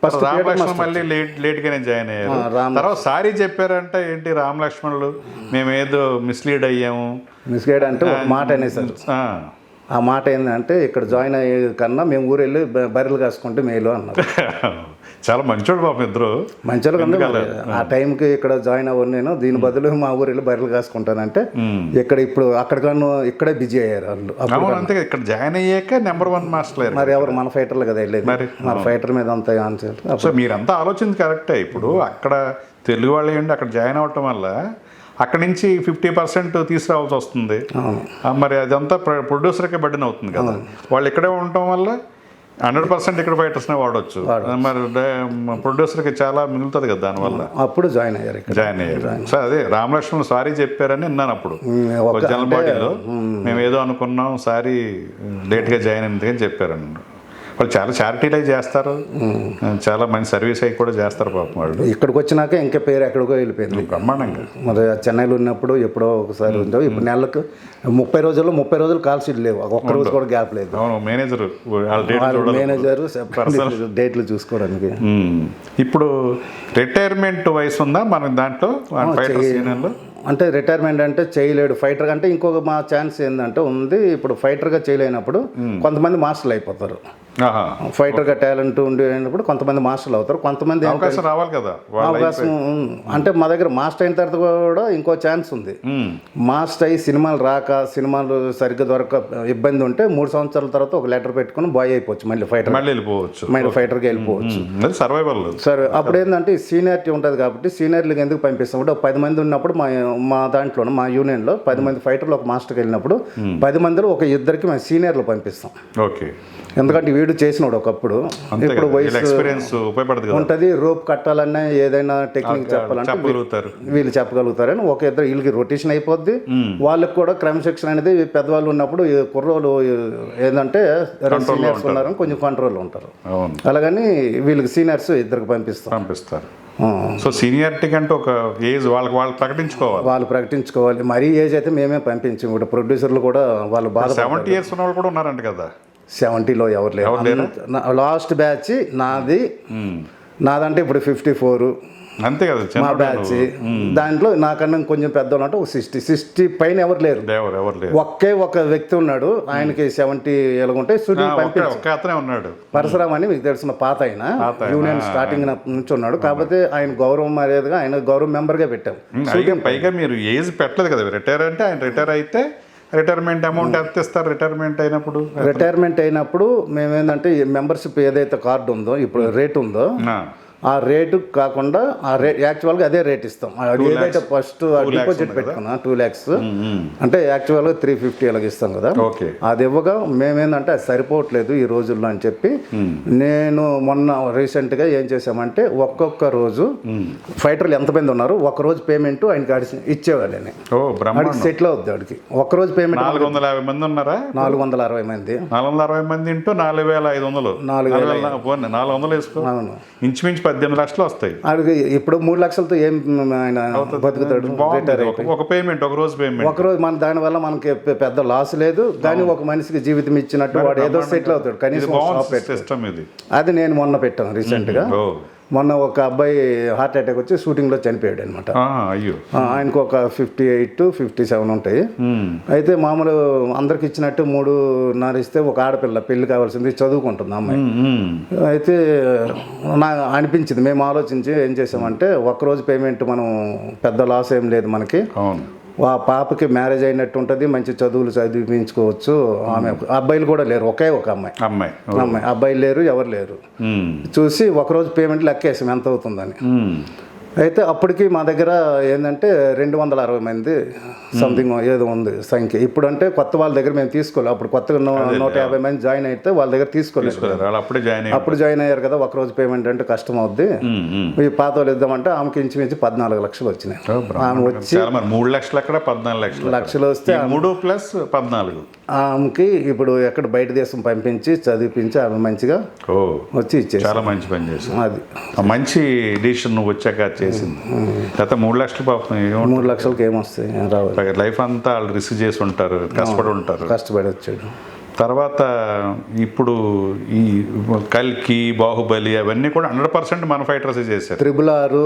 ఫస్ట్ రామలక్ష్మణ్ మళ్ళీ లేట్ గానే జాయిన్ అయ్యారు. తర్వాత సారీ చెప్పారంటే ఏంటి రామలక్ష్మణులు, మేము ఏదో మిస్లీడ్ అయ్యాము. మిస్లీడ్ అంటే ఒక మాట అనేసారు. ఆ మాట ఏంటంటే ఇక్కడ జాయిన్ అయ్యే కన్నా మేము ఊరు వెళ్ళి బర్రెలు కాసుకుంటే మేలు అన్నారు. చాలా మంచోడు పాపం ఇద్దరు, మంచోళ్ళు కన్నా ఆ టైంకి ఇక్కడ జాయిన్ అవ్వను నేను, దీని బదులు మా ఊరు వెళ్ళి బర్రెలు కాసుకుంటానంటే ఇక్కడ ఇప్పుడు అక్కడికన్నా ఇక్కడే బిజీ అయ్యారు వాళ్ళు. అంతే, ఇక్కడ జాయిన్ అయ్యాక #1 మాస్టర్. మరి ఎవరు మన ఫైటర్లు కదా వెళ్ళేది, మన ఫైటర్ మీద అంతా ఆన్సర్. సో మీరంతా ఆలోచింది కరెక్టే. ఇప్పుడు అక్కడ తెలుగు వాళ్ళు ఏంటి అక్కడ జాయిన్ అవ్వటం వల్ల అక్కడి నుంచి 50% తీసుకురావాల్సి వస్తుంది. మరి అదంతా ప్రొడ్యూసర్కే బడ్డెన్ అవుతుంది కదా. వాళ్ళు ఇక్కడే ఉండటం వల్ల 100% ఇక్కడ ఫైటర్స్నే వాడవచ్చు. మరి ప్రొడ్యూసర్కి చాలా మిగులుతుంది కదా దానివల్ల. అప్పుడు జాయిన్ అయ్యారు. సో అదే రామలక్ష్మణ్ సారీ చెప్పారని విన్నాను అప్పుడు జనరల్ బాడీలో. మేము ఏదో అనుకున్నాం, సారీ లేట్గా జాయిన్ అయింది అని చెప్పారండి. వాళ్ళు చాలా చారిటీలు చేస్తారు, చాలా మంచి సర్వీస్ అవి కూడా చేస్తారు పాపం వాళ్ళు. ఇక్కడికి వచ్చినాక ఇంకా పేరు ఎక్కడికో వెళ్ళిపోయింది బ్రహ్మాండంగా. మరి చెన్నైలో ఉన్నప్పుడు ఎప్పుడో ఒకసారి ఉంటావు, ఇప్పుడు నెలకు 30 రోజులు కాల్ షీట్ లేవు, ఒక్క రోజు కూడా గ్యాప్ లేదు. మేనేజర్ డేట్లు చూసుకోవడానికి. ఇప్పుడు రిటైర్మెంట్ వయసు ఉందా మన దాంట్లో అంటే రిటైర్మెంట్ అంటే చేయలేడు ఫైటర్ అంటే. ఇంకొక మా ఛాన్స్ ఏంటంటే ఉంది, ఇప్పుడు ఫైటర్గా చేయలేనప్పుడు కొంతమంది మాస్టర్లు అయిపోతారు. ఫైటర్గా టాలెంట్ ఉండేటప్పుడు కొంతమంది మాస్టర్లు అవుతారు, కొంతమంది అవకాశం రావాలి కదా. అవకాశం అంటే మా దగ్గర మాస్టర్ అయిన తర్వాత కూడా ఇంకో ఛాన్స్ ఉంది. మాస్టర్ అయ్యి సినిమాలు సరిగ్గా దొరక ఇబ్బంది ఉంటే 3 సంవత్సరాల తర్వాత ఒక లెటర్ పెట్టుకుని బాయ్ అయిపోవచ్చు, మళ్ళీ ఫైటర్గా వెళ్ళిపోవచ్చు. సరే అప్పుడు ఏంటంటే సీనియారిటీ ఉంటుంది కాబట్టి సీనియర్లకు ఎందుకు పంపిస్తాం అంటే 10 మంది ఉన్నప్పుడు మా దాంట్లో మా యూనియన్లో 10 మంది ఫైటర్లు ఒక మాస్టర్కి వెళ్ళినప్పుడు 10 మందిలో ఒక 2కి మేము సీనియర్లు పంపిస్తాం. ఎందుకంటే వీడు చేసినాడు ఒకప్పుడు, ఇప్పుడు వయసు ఉంటుంది, రోప్ కట్టాలన్నా ఏదైనా టెక్నిక్ చెప్పాలంటే వీళ్ళు చెప్పగలుగుతారని ఒక 2 వీళ్ళకి రొటేషన్ అయిపోద్ది. వాళ్ళకి కూడా క్రమశిక్షణ అనేది పెద్దవాళ్ళు ఉన్నప్పుడు కుర్రోళ్ళు ఏంటంటే సీనియర్స్ ఉన్నారని కొంచెం కంట్రోల్లో ఉంటారు. అలాగని వీళ్ళకి సీనియర్స్ 2కి పంపిస్తారు. సో సీనియారిటీ కంటే ఒక ఏజ్ వాళ్ళు ప్రకటించుకోవాలి. మరీ ఏజ్ అయితే మేమే పంపించాము. ఇప్పుడు ప్రొడ్యూసర్లు కూడా వాళ్ళు బాగా 70 years ఉన్న వాళ్ళు కూడా ఉన్నారంట కదా. 70లో ఎవరు లేరు. లాస్ట్ బ్యాచ్ నాదంటే ఇప్పుడు 54 అంతే కదా మా బ్యాచ్. దాంట్లో నాకన్నా కొంచెం పెద్దవాళ్ళు అంటే 60 పైన ఎవరు లేరు. ఒకే ఒక వ్యక్తి ఉన్నాడు, ఆయనకి 70 ఎలాగుంటే ఉన్నాడు. పరశురామ్ అని మీకు తెలిసిన పాత ఆయన, యూనియన్ స్టార్టింగ్ నుంచి ఉన్నాడు. కాకపోతే ఆయన గౌరవం మర్యాదగా ఆయన గౌరవ మెంబర్గా పెట్టాం. పైగా మీరు ఏజ్ పెట్టలేదు కదా. రిటైర్ అంటే ఆయన రిటైర్ అయితే రిటైర్మెంట్ అమౌంట్ ఎంత ఇస్తారు? రిటైర్మెంట్ అయినప్పుడు మేమేంటంటే మెంబర్షిప్ ఏదైతే కార్డు ఉందో ఇప్పుడు రేట్ ఉందో ఆ రేటు కాకుండా ఆ రేట్ యాక్చువల్గా అదే రేట్ ఇస్తాం. అది ఏదైతే ఫస్ట్ డిపాజిట్ పెట్టుకున్నా 2 lakhs అంటే యాక్చువల్గా 350 అలాగ ఇస్తాం కదా. ఓకే. అది ఇవ్వగా మేమేందంటే అది సరిపోవట్లేదు ఈ రోజుల్లో అని చెప్పి నేను మొన్న రీసెంట్గా ఏం చేసామంటే ఒక్కొక్క రోజు ఫైటర్లు ఎంతమంది ఉన్నారు ఒక రోజు పేమెంట్ ఆయనకి ఇచ్చేవాళ్ళని. వాడికి సెటిల్ అవుద్ది. వాడికి ఒక్కరోజు పేమెంట్ 450 మంది ఉన్నారా? 460 మంది. 460 మంది ఇంటూ 4500 400 వేసుకో. ఇంచుమించు 18 లక్షలు వస్తాయి. అది ఇప్పుడు 3 లక్షలతో ఏం ఆయన బతుకుతాడు? ఒక పేమెంట్, ఒక రోజు పేమెంట్, ఒక రోజు మన దానివల్ల మనకి పెద్ద లాస్ లేదు, కానీ ఒక మనిషికి జీవితం ఇచ్చినట్టు వాడు ఏదో సెటిల్ అవుతాడు కనీసం. సిస్టమ్ ఇది. అది నేను మొన్న పెట్టాను రీసెంట్గా. మొన్న ఒక అబ్బాయి హార్ట్ అటాక్ వచ్చి షూటింగ్లో చనిపోయాడు అనమాట. ఆయనకు ఒక 58 to 57 ఉంటాయి. అయితే మామూలు అందరికి ఇచ్చినట్టు 3.5 ఇస్తే ఒక ఆడపిల్ల పెళ్లి కావాల్సింది చదువుకుంటుంది అమ్మాయి. అయితే నాకు అనిపించింది, మేము ఆలోచించి ఏం చేసామంటే ఒక్కరోజు పేమెంట్ మనం పెద్ద లాస్ ఏం లేదు మనకి. ఆ పాపకి మ్యారేజ్ అయినట్టు ఉంటుంది, మంచి చదువులు చదివించుకోవచ్చు. ఆమె అబ్బాయిలు కూడా లేరు, ఒకే ఒక అమ్మాయి. అబ్బాయిలు లేరు, ఎవరు లేరు. చూసి ఒకరోజు పేమెంట్ లెక్కేసాం ఎంత అవుతుందని. అయితే అప్పటికి మా దగ్గర ఏంటంటే 260 మంది సంథింగ్ ఏదో ఉంది సంఖ్య. ఇప్పుడు అంటే కొత్త వాళ్ళ దగ్గర మేము తీసుకోవాలి. అప్పుడు కొత్తగా 150 మంది జాయిన్ అయితే వాళ్ళ దగ్గర తీసుకోలేదు. అప్పుడు జాయిన్ అయ్యారు కదా, ఒకరోజు పేమెంట్ అంటే కష్టం అవుద్ది. ఈ పాత వాళ్ళు ఇద్దామంటే ఆమెకి ఇంచుమించి 14 లక్షలు వచ్చినాయి. ఆమె వచ్చి 3 లక్షలు అక్కడ 14 లక్షలు వస్తే 3 + 14 ఆమెకి ఇప్పుడు ఎక్కడ బయట దేశం పంపించి చదివించి ఆమె మంచిగా వచ్చి ఇచ్చేసి చాలా మంచి పని చేసి అది మంచి డిసిషన్ నువ్వు వచ్చాక చేసింది. గత 3 లక్షలు పాపం 3 లక్షలకి ఏమొస్తాయి రావాలి. లైఫ్ అంతా వాళ్ళు రిస్క్ చేసి ఉంటారు, కష్టపడి వచ్చాడు. తర్వాత ఇప్పుడు ఈ కల్కి, బాహుబలి అవన్నీ కూడా 100% మన ఫైటర్స్ చేశారు. 666,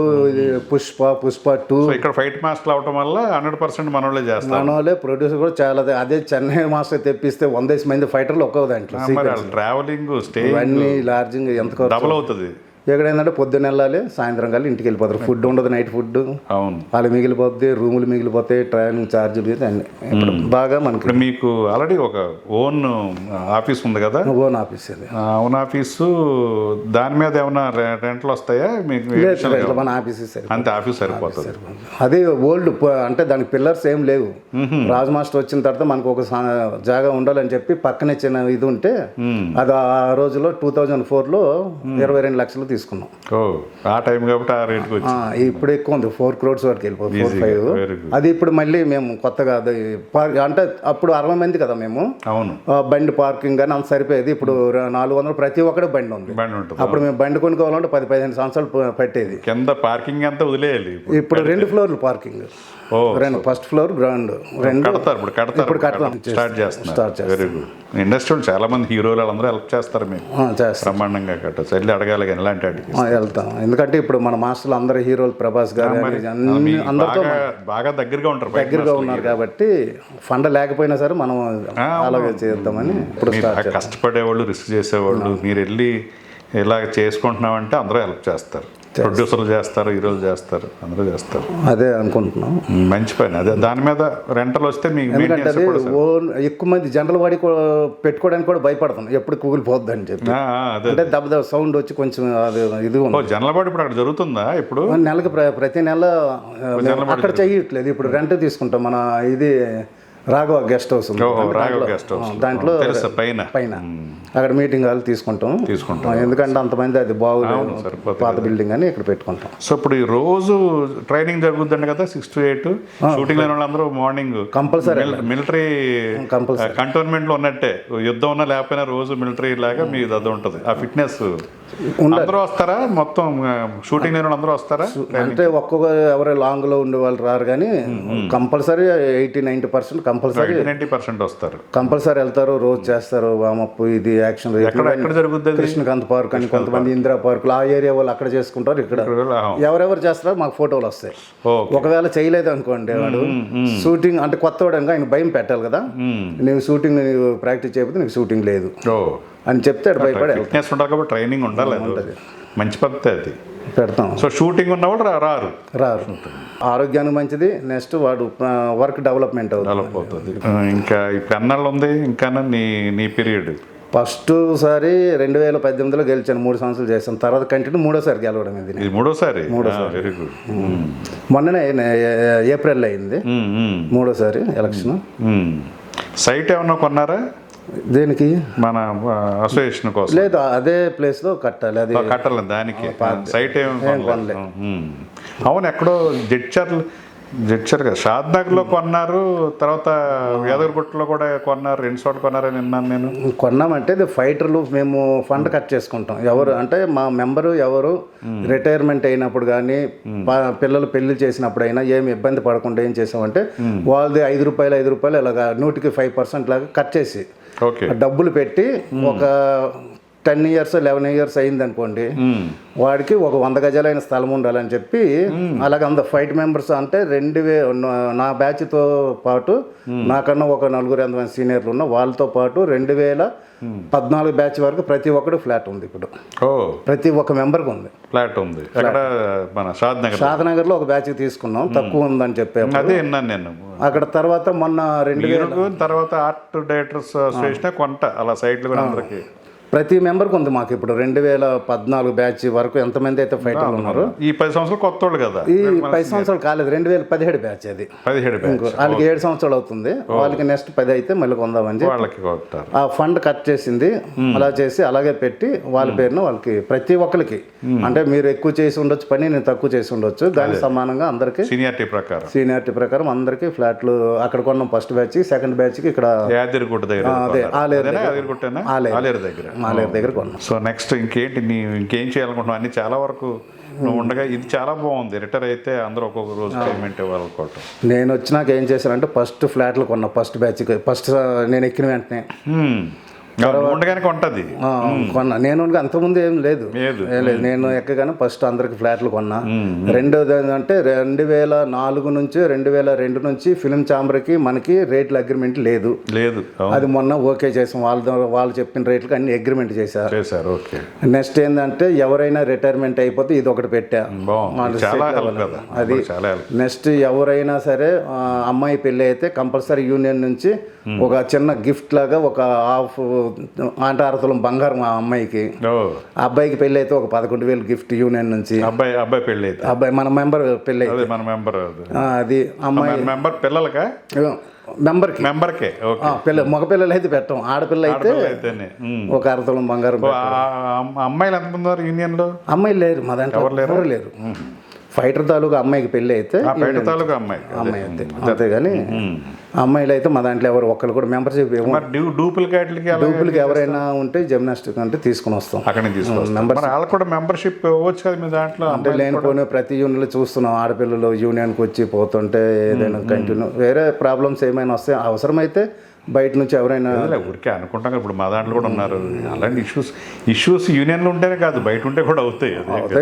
పుష్ప 2 ఇక్కడ ఫైట్ మాస్టర్ అవటం వల్ల 100% మన వాళ్ళే చేస్తారు. మన వాళ్ళే ప్రొడ్యూసర్ కూడా చాలా. అదే చెన్నై మాస్టర్ తెప్పిస్తే 100 మంది ఫైటర్లు ఒక్కో దాంట్లో ట్రావెలింగ్ స్టే అన్ని లార్జింగ్ ఎంత డబుల్ అవుతుంది. ఎక్కడైందంటే పొద్దున్న వెళ్ళాలి, సాయంత్రం కల్లా ఇంటికి వెళ్ళిపోతారు. ఫుడ్ ఉండదు, నైట్ ఫుడ్. అవును, వాళ్ళు మిగిలిపోద్ది, రూములు మిగిలిపోతాయి, ట్రావెలింగ్ ఛార్జీలు అన్ని. ఇప్పుడు బాగా మనకి మీకు ఆల్రెడీ ఒక ఓన్ ఆఫీస్ ఉంది కదా? Own office. అది ఓన్ ఆఫీసు. దాని మీద ఏమైనా రెంట్లు వస్తాయా మీకు? మన ఆఫీస్ అంతే, ఆఫీస్ సరిపోతుంది. అది ఓల్డ్ అంటే దానికి పిల్లర్స్ ఏం లేవు. రాజు మాస్టర్ వచ్చిన తర్వాత మనకు ఒక జాగా ఉండాలని చెప్పి పక్కనే చిన్న ఇది ఉంటే అది ఆ రోజులో 2004లో 22 లక్షలు తీసుకున్నాం. ఆ టైం కాబట్టి ఆ రేట్కి వచ్చి ఇప్పుడు ఎక్కువ ఉంది, 4 crores వరకు వెళ్ళిపోతుంది, 4-5. అది ఇప్పుడు మళ్ళీ మేము కొత్తగా అంటే అప్పుడు 60 మంది కదా మేము. అవును, బండి పార్కింగ్ కానీ అంత సరిపోయేది. ఇప్పుడు 400 ప్రతి ఒక్కడే బండి ఉంది. అప్పుడు మేము బండి కొనుక్కోవాలంటే 10-15 సంవత్సరాలు పట్టేది. కింద పార్కింగ్ అంతా వదిలేయాలి. ఇప్పుడు 2 ఫ్లోర్లు పార్కింగ్, ఫస్ట్ ఫ్లోర్ గ్రౌండ్ 2 ఇప్పుడు కడతాం. స్టార్ట్ చేస్తారు. Very good. ఇండస్ట్రీలో చాలా మంది హీరోలు అందరూ హెల్ప్ చేస్తారు మీకు బ్రహ్మాండంగా. కట్టచ్చు, వెళ్ళి అడగాలి కానీ ఇలాంటి వాటికి వెళ్తాం. ఎందుకంటే ఇప్పుడు మన మాస్టర్లు అందరూ హీరోలు, ప్రభాస్ గారు అందరితో బాగా దగ్గరగా ఉన్నారు కాబట్టి ఫండ్ లేకపోయినా సరే మనం అలాగే చేద్దామని. ఇప్పుడు కష్టపడేవాళ్ళు, రిస్క్ చేసేవాళ్ళు, మీరు వెళ్ళి ఇలా చేసుకుంటున్నామంటే అందరూ హెల్ప్ చేస్తారు. ప్రొడ్యూసర్లు చేస్తారు, హీరోలు చేస్తారు, అందరూ చేస్తారు. అదే అనుకుంటున్నాం, మంచి పని. అదే దాని మీద రెంటలు వస్తే మీకు ఎక్కువ మంది జనరల్ వాడి పెట్టుకోవడానికి కూడా భయపడతాం, ఎప్పుడు కూలిపోద్ది అని చెప్పి. అంటే దెబ్బ సౌండ్ వచ్చి కొంచెం అది ఇది జనరల్ వాడి ఇప్పుడు అక్కడ జరుగుతుందా? ఇప్పుడు నెలకి ప్రతి నెల అక్కడ చేయట్లేదు. ఇప్పుడు రెంట్ తీసుకుంటాం. మన ఇది రాఘవ గెస్ట్ హౌస్ దాంట్లో పైన అక్కడ మీటింగ్ హాల్ తీసుకుంటాం. ఎందుకంటే అంతమంది అది బాగుంది, పాత బిల్డింగ్ అని ఇక్కడ పెట్టుకుంటాం. సో ఇప్పుడు ఈ రోజు ట్రైనింగ్ జరుగుతుందండి కదా, 6 to 8 షూటింగ్ అయిన వాళ్ళందరూ మార్నింగ్ కంపల్సరీ మిలిటరీ కంటోన్మెంట్ లో ఉన్నట్టే, యుద్ధం ఉన్నా లేకపోయినా రోజు మిలిటరీ లాగా మీది అది ఉంటుంది. ఆ ఫిట్నెస్ అందరూ వస్తారా? మొత్తం షూటింగ్ అయిన అందరూ వస్తారా? అంటే ఒక్కొక్క ఎవరో లాంగ్ లో ఉండే వాళ్ళు రారు, కానీ కంపల్సరీ 80-90% కంపల్సరీ 90% వస్తారు. కంపల్సరీ వెళ్తారు, రోజు చేస్తారు వామప్. ఇది యాక్షన్ ఎక్కడ జరుగుతుంది? కృష్ణకాంత్ పార్క్ అని, కొంతమంది ఇందిరా పార్క్, ఆ ఏరియా వాళ్ళు అక్కడ చేసుకుంటారు. ఇక్కడ ఎవరెవరు చేస్తారో మాకు ఫోటోలు వస్తాయి. ఒకవేళ చేయలేదు అనుకోండి, వాడు షూటింగ్ అంటే కొత్తవాడు ఆయన భయం పెట్టాలి కదా, నువ్వు షూటింగ్ ప్రాక్టీస్ చేయకపోతే నీకు షూటింగ్ లేదు అని చెప్తే భయపడే. ఫిట్నెస్ ఉండాలి కాబట్టి ట్రైనింగ్ ఉండాలి, మంచి పద్ధతి అది. పెడతాం. సో షూటింగ్ ఉన్నవాళ్ళు రారు. ఆరోగ్యానికి మంచిది. నెక్స్ట్ వాడు వర్క్ డెవలప్ అవుతుంది. ఇంకా ఇప్పుడు ఎన్నాళ్ళు ఉంది ఇంకా నీ పీరియడ్? ఫస్ట్ సారి 2018లో గెలిచాను, 3 సంవత్సరాలు చేశాను. తర్వాత కంటిన్యూ మూడోసారి గెలవడం ఇది. ఇది మూడోసారి. Very good. మొన్ననే ఏప్రిల్ అయింది మూడోసారి ఎలక్షన్. సైట్ ఏమన్నా కొన్నారా దేనికి? మన అసోసియేషన్ కోసం? లేదు, అదే ప్లేస్లో కట్టాలి. అది కట్టాలి దానికి. సైట్ ఏమి కొనలేదు. అవును, ఎక్కడో జడ్చర్ కదా షాద్నగర్లో కొన్నారు, తర్వాత యాదగిరిగుట్టలో కూడా కొన్నారు, 2 చోట్ల కొన్నారని విన్నాను నేను. కొన్నామంటే ఇది ఫైటర్లు మేము ఫండ్ కట్ చేసుకుంటాం. ఎవరు అంటే మా మెంబరు ఎవరు రిటైర్మెంట్ అయినప్పుడు కానీ పిల్లలు పెళ్లి చేసినప్పుడైనా ఏమి ఇబ్బంది పడకుండా ఏం చేసామంటే వాళ్ళది ₹5 ఇలాగా 100% లాగా కట్ చేసి డబ్బులు పెట్టి ఒక 10 years 11 years అయింది అనుకోండి, వాడికి ఒక 100 గజాలైన స్థలం ఉండాలని చెప్పి అలాగే అంత ఫైట్ మెంబర్స్ అంటే 2000 నా బ్యాచ్తో పాటు నాకన్నా ఒక 4 సీనియర్లు ఉన్న వాళ్ళతో పాటు 2014 బ్యాచ్ వరకు ప్రతి ఒక్కడు ఫ్లాట్ ఉంది. ఇప్పుడు ప్రతి ఒక్క మెంబర్కి ఉంది ఫ్లాట్ ఉంది. షాద్నగర్లో ఒక బ్యాచ్కి తీసుకున్నాం, తక్కువ ఉందని చెప్పాము. అదే విన్నాను నేను. అక్కడ తర్వాత మొన్న 2000 తర్వాత ఆర్ట్ డైరెక్టర్స్ అసోసియేషన్ కొంట అలా సైట్లు కూడా అందరికి ప్రతి మెంబర్కి ఉంది. మాకు ఇప్పుడు 2014 బ్యాచ్ వరకు ఎంతమంది అయితే ఫైటర్లు ఉన్నారు. ఈ 10 సంవత్సరాలు కొత్త వాళ్ళు కదా? ఈ 10 సంవత్సరాలు కాలేదు, 2017 బ్యాచ్. అది 17 వాళ్ళకి 7 సంవత్సరాలు అవుతుంది. వాళ్ళకి నెక్స్ట్ 10 అయితే మళ్ళీ కొందామని ఆ ఫండ్ కట్ చేసింది. అలా చేసి అలాగే పెట్టి వాళ్ళ పేరున వాళ్ళకి ప్రతి ఒక్కరికి, అంటే మీరు ఎక్కువ చేసి ఉండొచ్చు పని, నేను తక్కువ చేసి ఉండొచ్చు, దానికి సమానంగా అందరికి సీనియారిటీ ప్రకారం అందరికి ఫ్లాట్లు అక్కడ కొన్నాం. ఫస్ట్ బ్యాచ్, సెకండ్ బ్యాచ్కి ఇక్కడ ఆలేరు దగ్గర కొన్నాం. సో నెక్స్ట్ ఇంకేం చేయాలనుకుంటున్నావు? అన్ని చాలా వరకు నువ్వు ఉండగా ఇది చాలా బాగుంది. రిటైర్ అయితే అందరూ ఒక్కొక్క రోజు పేమెంట్ ఇవ్వాలనుకోవటం. నేను వచ్చినాక ఏం చేశానంటే ఫస్ట్ ఫ్లాట్లు కొన్నా. ఫస్ట్ బ్యాచ్కి ఫస్ట్ నేను ఎక్కిన వెంటనే ఉండగానే ఉంటుంది కొన్నా. నేను అంతకుముందు ఏం లేదు, నేను ఎక్కగానే ఫస్ట్ అందరికి ఫ్లాట్లు కొన్నా. రెండోది ఏంటంటే 2004 నుంచి 2002 నుంచి ఫిలిం ఛాంబర్కి మనకి రేట్ల అగ్రిమెంట్ లేదు. అది మొన్న ఓకే చేసాం. వాళ్ళు చెప్పిన రేట్లకి అన్ని అగ్రిమెంట్ చేశారు. నెక్స్ట్ ఏంటంటే ఎవరైనా రిటైర్మెంట్ అయిపోతే ఇది ఒకటి పెట్టా. అది నెక్స్ట్ ఎవరైనా సరే అమ్మాయి పెళ్ళి అయితే కంపల్సరీ యూనియన్ నుంచి ఒక చిన్న గిఫ్ట్ లాగా ఒక హాఫ్ అంటే 1 తులం బంగారం ఆ అమ్మాయికి. అబ్బాయికి పెళ్ళి అయితే ఒక 11,000 గిఫ్ట్ యూనియన్ నుంచి. అబ్బాయి పెళ్ళి అయితే అబ్బాయి మన మెంబర్ పెళ్ళి అయితే అది అమ్మాయి మెంబర్ పిల్లలకా మెంబర్కే మగ పిల్లలు అయితే పెట్టాం. ఆడపిల్ల అయితే ఒక 1 తులం బంగారం. అమ్మాయిలు ఎంతమంది యూనియన్ లో? అమ్మాయిలు లేరు మా దాంట్లో, ఎవరు లేరు. ఫైటర్ తాలూకా అమ్మాయికి పెళ్ళి అయితే అమ్మాయి అయితే అంతేగాని అమ్మాయిలు అయితే మా దాంట్లో ఎవరు ఒక్కరు కూడా మెంబర్షిప్. డూప్లికేట్ ఎవరైనా ఉంటే జిమ్నాస్టిక్ అంటే తీసుకుని వస్తాం. మెంబర్షిప్ అంటే లేనిపోయిన ప్రతి యూనియన్లో చూస్తున్నాం. ఆడపిల్లలు యూనియన్కి వచ్చి పోతుంటే ఏదైనా కంటిన్యూ వేరే ప్రాబ్లమ్స్ ఏమైనా వస్తే అవసరమైతే బయట నుంచి ఎవరైనా ఊరికే అనుకుంటాం. ఇప్పుడు మా దాంట్లో కూడా ఉన్నారు అలాంటి ఇష్యూస్ యూనియన్లు ఉంటేనే కాదు, బయట ఉంటే కూడా అవుతాయి.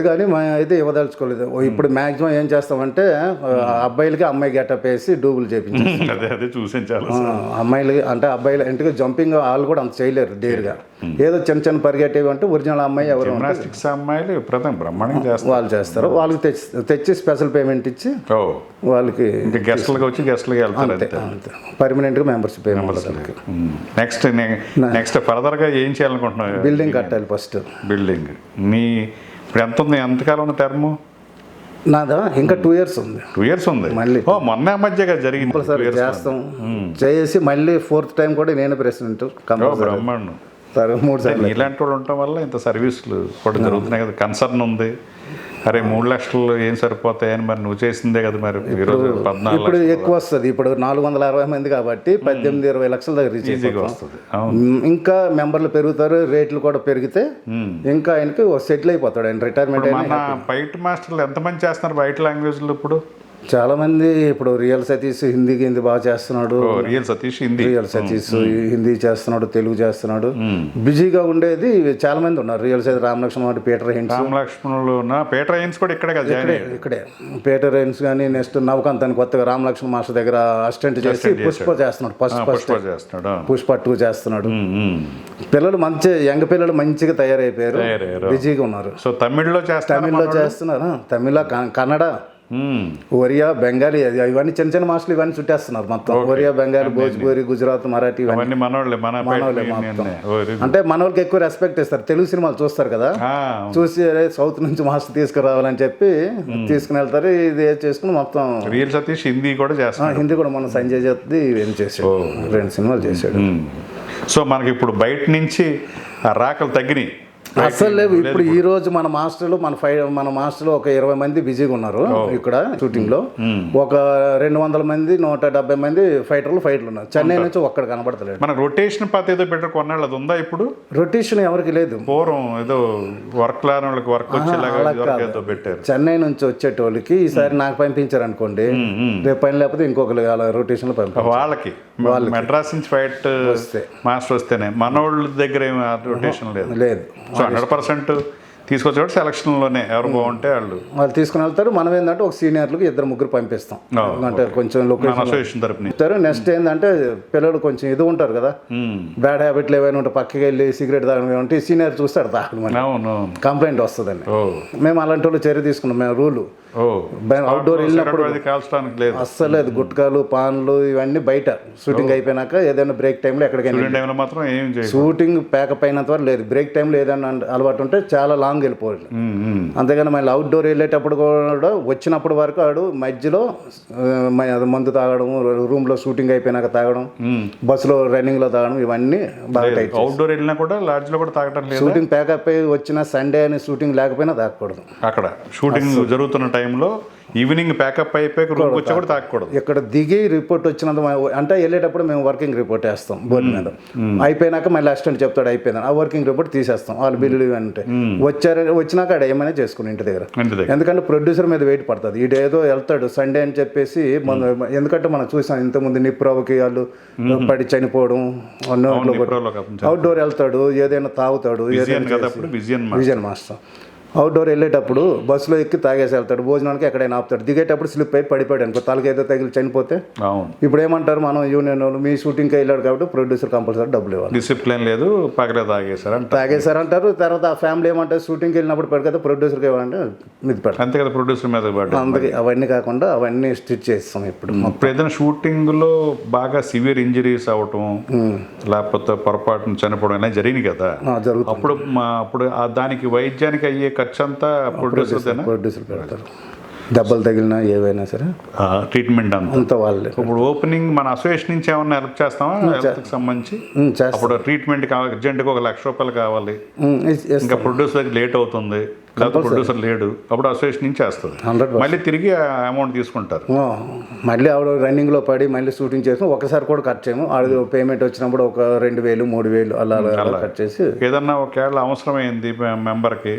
కానీ మేము అయితే ఇవ్వదలుచుకోలేదు. ఇప్పుడు మాక్సిమం ఏం చేస్తామంటే అబ్బాయిలకి అమ్మాయి గెటప్ వేసి డూబులు చేపించాం. అదే చూసించాలి. అమ్మాయిలకి అంటే అబ్బాయిలు ఇంటికి జంపింగ్ వాళ్ళు కూడా అంత చేయలేరు డేర్గా. ఏదో చిన్న పరిగెట్టేవి అంటే ఒరిజినల్ అమ్మాయి ఎవరు అమ్మాయిలు బ్రహ్మాండంగా చేస్తారు. వాళ్ళు చేస్తారు. వాళ్ళకి తెచ్చి స్పెషల్ పేమెంట్ ఇచ్చి వాళ్ళకి గెస్ట్లుగా వచ్చి గెస్ట్లుగా వెళ్తారు. పర్మనెంట్గా మెంబర్షిప్ పేమెంట్. నెక్స్ట్ ఫర్దర్గా ఏం చేయాలనుకుంటున్నావు? బిల్డింగ్ కట్టాలి ఫస్ట్. బిల్డింగ్ ఇప్పుడు ఎంత ఉంది? ఎంతకాలం ఉంది టర్మ్ నాదా? ఇంకా 2 years ఉంది. 2 years ఉంది మళ్ళీ. మొన్న మధ్యగా జరిగింది. చేస్తాం చేసి మళ్ళీ 4th టైం కూడా నేను ప్రెసిడెంట్. బ్రహ్మాండం. 3 సార్లు ఇలాంటి వాళ్ళు ఉండటం వల్ల ఇంత సర్వీసులు కూడా జరుగుతున్నాయి కదా. కన్సర్న్ ఉంది. అరే 3 లక్షలు ఏం సరిపోతాయని మరి నువ్వు చేసిందే కదా. మరి ఇప్పుడు ఎక్కువ వస్తుంది. ఇప్పుడు 460 మంది కాబట్టి 18-20 లక్షల దగ్గర రీచ్ వస్తుంది. ఇంకా మెంబర్లు పెరుగుతారు, రేట్లు కూడా పెరిగితే ఇంకా ఆయనకి సెటిల్ అయిపోతాడు. ఆయన రిటైర్మెంట్ అయినా. బయట మాస్టర్లు ఎంతమంది చేస్తున్నారు బయట లాంగ్వేజ్లో? ఇప్పుడు చాలా మంది ఇప్పుడు రియల్ సతీష్ హిందీ బాగా చేస్తున్నాడు. రియల్ సతీష్ హిందీ చేస్తున్నాడు, తెలుగు చేస్తున్నాడు. బిజీగా ఉండేది చాలా మంది ఉన్నారు. Real Satish Ramlakshman, Peter Heins కూడా ఇక్కడే పీటర్ హెయిన్స్ కానీ నెక్స్ట్ నవకాంత్ అని కొత్తగా రామలక్ష్మణ్ మాస్టర్ దగ్గర అసిస్టెంట్ చేసి పుష్ప చేస్తున్నాడు. పుష్ప 2 చేస్తున్నాడు. పిల్లలు మంచి యంగ్ పిల్లలు మంచిగా తయారైపోయారు, బిజీగా ఉన్నారు. సో తమిళ్లో చేస్తున్నారు. తమిళ, కన్నడ, ఒరియా, బెంగాలీ, ఇవన్నీ చిన్న చిన్న మాస్టర్లు ఇవన్నీ చుట్టేస్తున్నారు మొత్తం. ఒరియా, బెంగాలీ, భోజ్పూరి, గుజరాత్, మరాఠీ ఇవన్నీ అవన్నీ మనోళ్ళే, మనోళ్ళే మొత్తం. అంటే మనోళ్ళకి ఎక్కువ రెస్పెక్ట్ ఇస్తారు. తెలుగు సినిమాలు చూస్తారు కదా, చూసి అరే సౌత్ నుంచి మాస్టర్ తీసుకురావాలని చెప్పి తీసుకుని వెళ్తారు. ఇది చేసుకుని మొత్తం రియల్ సతీష్ హిందీ కూడా చేస్తాడు. హిందీ కూడా మన సంజయ్ దత్ది ఏం చేశాడు, 2 సినిమాలు చేశాడు. సో మనకి ఇప్పుడు బయట నుంచి ఆ రాకలు తగ్గినాయి అసలు లేవు. ఇప్పుడు ఈ రోజు మన మాస్టర్లు ఒక 20 మంది బిజీగా ఉన్నారు ఇక్కడ షూటింగ్ లో. ఒక 200 మంది 170 మంది ఫైటర్లు ఉన్నారు. చెన్నై నుంచి ఒక్కడ కనబడతలేదు. మన రొటేషన్ పాత ఏదో పెట్టారు కొన్నాళ్ళు, అది ఉందా ఇప్పుడు? రొటేషన్ ఎవరికి లేదు. పూర్వం ఏదో వర్క్ లాని వాళ్ళకి వర్క్ వచ్చేలాగా ఏదో పెట్టారు. చెన్నై నుంచి వచ్చేటోళ్ళకి ఈసారి నాకు పంపించారు అనుకోండి, రేపు పని లేకపోతే ఇంకొకరు అలా రొటేషన్ లో పంపించారు. వాళ్ళకి మెడ్రాస్ నుంచి ఫైట్ మాస్టర్ వస్తేనే, మనోళ్ళ దగ్గర ఏమి రొటేషన్ లేదు. సో 100% తీసుకొచ్చేవాడు సెలక్షన్లోనే ఎవరు బాగుంటే వాళ్ళు తీసుకుని వెళ్తారు. మనం ఏంటంటే ఒక సీనియర్లకు 2-3 పంపిస్తాం. అంటే కొంచెం అసోసియేషన్ తరపున. నెక్స్ట్ ఏంటంటే పిల్లలు కొంచెం ఇది ఉంటారు కదా, బ్యాడ్ హ్యాబిట్లు ఏమైనా ఉంటే పక్కకి వెళ్ళి సిగరెట్ తాగడం ఉంటే సీనియర్ చూస్తాడు తాగడం, కంప్లైంట్ వస్తుందండి. మేము అలాంటి వాళ్ళు చర్య తీసుకున్నాం. మేము రూలు అవుట్డోర్ వెళ్ళినప్పుడు అస్సలు లేదు. గుట్కాలు, పాన్లు ఇవన్నీ బయట షూటింగ్ అయిపోయినాక ఏదైనా బ్రేక్ టైంలో ఎక్కడికైనా షూటింగ్ ప్యాకప్ అయినంత వరకు లేదు. బ్రేక్ టైంలో ఏదైనా అలవాటు ఉంటే చాలా లాంగ్ వెళ్ళిపోవాలి. అంతేగాని మళ్ళీ అవుట్డోర్ వెళ్ళేటప్పుడు కూడా వచ్చినప్పుడు వరకు ఆడు మధ్యలో మందు తాగడం, రూమ్ లో షూటింగ్ అయిపోయినాక తాగడం, బస్సులో రన్నింగ్ లో తాగడం, ఇవన్నీ బాగా టైట్. అవుట్డోర్ వెళ్ళినా కూడా లాడ్జ్ లో కూడా తాగడం లేదు. షూటింగ్ ప్యాకప్ అయ్యి వచ్చిన సండే అని షూటింగ్ లేకపోయినా తాగకూడదు. అక్కడ షూటింగ్ జరుగుతున్న టైంలో ఈవినింగ్ ప్యాకప్ అయిపోయి రూమ్కి వచ్చి కూడా తాగకూడదు. ఇక్కడ దిగి రిపోర్ట్ వచ్చినంత అంటే వెళ్ళేటప్పుడు మేము వర్కింగ్ రిపోర్ట్ వేస్తాం బోర్డు మీద. అయిపోయినాక మళ్ళీ అసిస్టెంట్ చెప్తాడు అయిపోయింది, ఆ వర్కింగ్ రిపోర్ట్ తీసేస్తాం. వాళ్ళు బిల్లులు అంటే వచ్చినాక ఆడ ఏమైనా చేసుకుని ఇంటి దగ్గర. ఎందుకంటే ప్రొడ్యూసర్ మీద వెయిట్ పడుతుంది. ఈడేదో వెళ్తాడు సండే అని చెప్పేసి, ఎందుకంటే మనం చూసాం ఇంతకుముందు నిప్రోకి వాళ్ళు పడి చనిపోవడం, అవుట్డోర్ వెళ్తాడు, ఏదైనా తాగుతాడు, విజయన్ మాస్టర్ అవుట్డోర్ వెళ్ళేటప్పుడు బస్సులో ఎక్కి తాగేసి వెళ్తాడు. భోజనానికి ఎక్కడైనా ఆపుతాడు. దిగేటప్పుడు స్లిప్ అయి పడిపోయాడు అనుకో, తలకి ఏదో తగిలి చనిపోతే ఇప్పుడు ఏమంటారు, మనం యూనియన్ వాళ్ళు మీ షూటింగ్కి వెళ్ళాడు కాబట్టి ప్రొడ్యూసర్ కంపల్సరీ డబ్బులు ఇవ్వాలి. డిసిప్లిన్ లేదు, పక్కన తాగేశారంటారు. తర్వాత ఆ ఫ్యామిలీ ఏమంటారు, షూటింగ్కి వెళ్ళినప్పుడు పెడు కదా ప్రొడ్యూసర్కి ఇవ్వాలంటే ఇది పెడతారు. అంతే కదా, ప్రొడ్యూసర్ మీద అందుకే అవన్నీ కాకుండా అవన్నీ స్టిచ్ చేస్తాం. ఇప్పుడు ఏదైనా షూటింగ్లో బాగా సివియర్ ఇంజరీస్ అవ్వటం, లేకపోతే పొరపాటున చనిపోవడం అనేది జరిగింది కదా, అప్పుడు దానికి వైద్యానికి అయ్యే ఖర్చు అంతా ప్రొడ్యూసర్ పెడతారు. దెబ్బలు తగిలినా ఏవైనా సరే ట్రీట్మెంట్ అంతా వాళ్ళే. ఇప్పుడు ఓపెనింగ్ మన అసోసియేషన్ నుంచి ఏమన్నా హెల్ప్ చేస్తామా హెల్త్కి సంబంధించి? అప్పుడు ట్రీట్మెంట్కి అర్జెంట్గా ₹1,00,000 కావాలి, ఇంకా ప్రొడ్యూసర్కి లేట్ అవుతుంది, లేకపోతే ప్రొడ్యూసర్ లేడు, అప్పుడు అసోసియేషన్ నుంచి చేస్తుంది. మళ్ళీ తిరిగి అమౌంట్ తీసుకుంటారు. మళ్ళీ ఆవిడ రన్నింగ్లో పడి మళ్ళీ షూటింగ్ చేసి ఒకసారి కూడా కట్ చేయము. ఆవిడ పేమెంట్ వచ్చినప్పుడు ఒక 2,000, 3,000 అలా కట్ చేసి, ఏదన్నా ఒకవేళ అవసరమైంది మెంబర్కి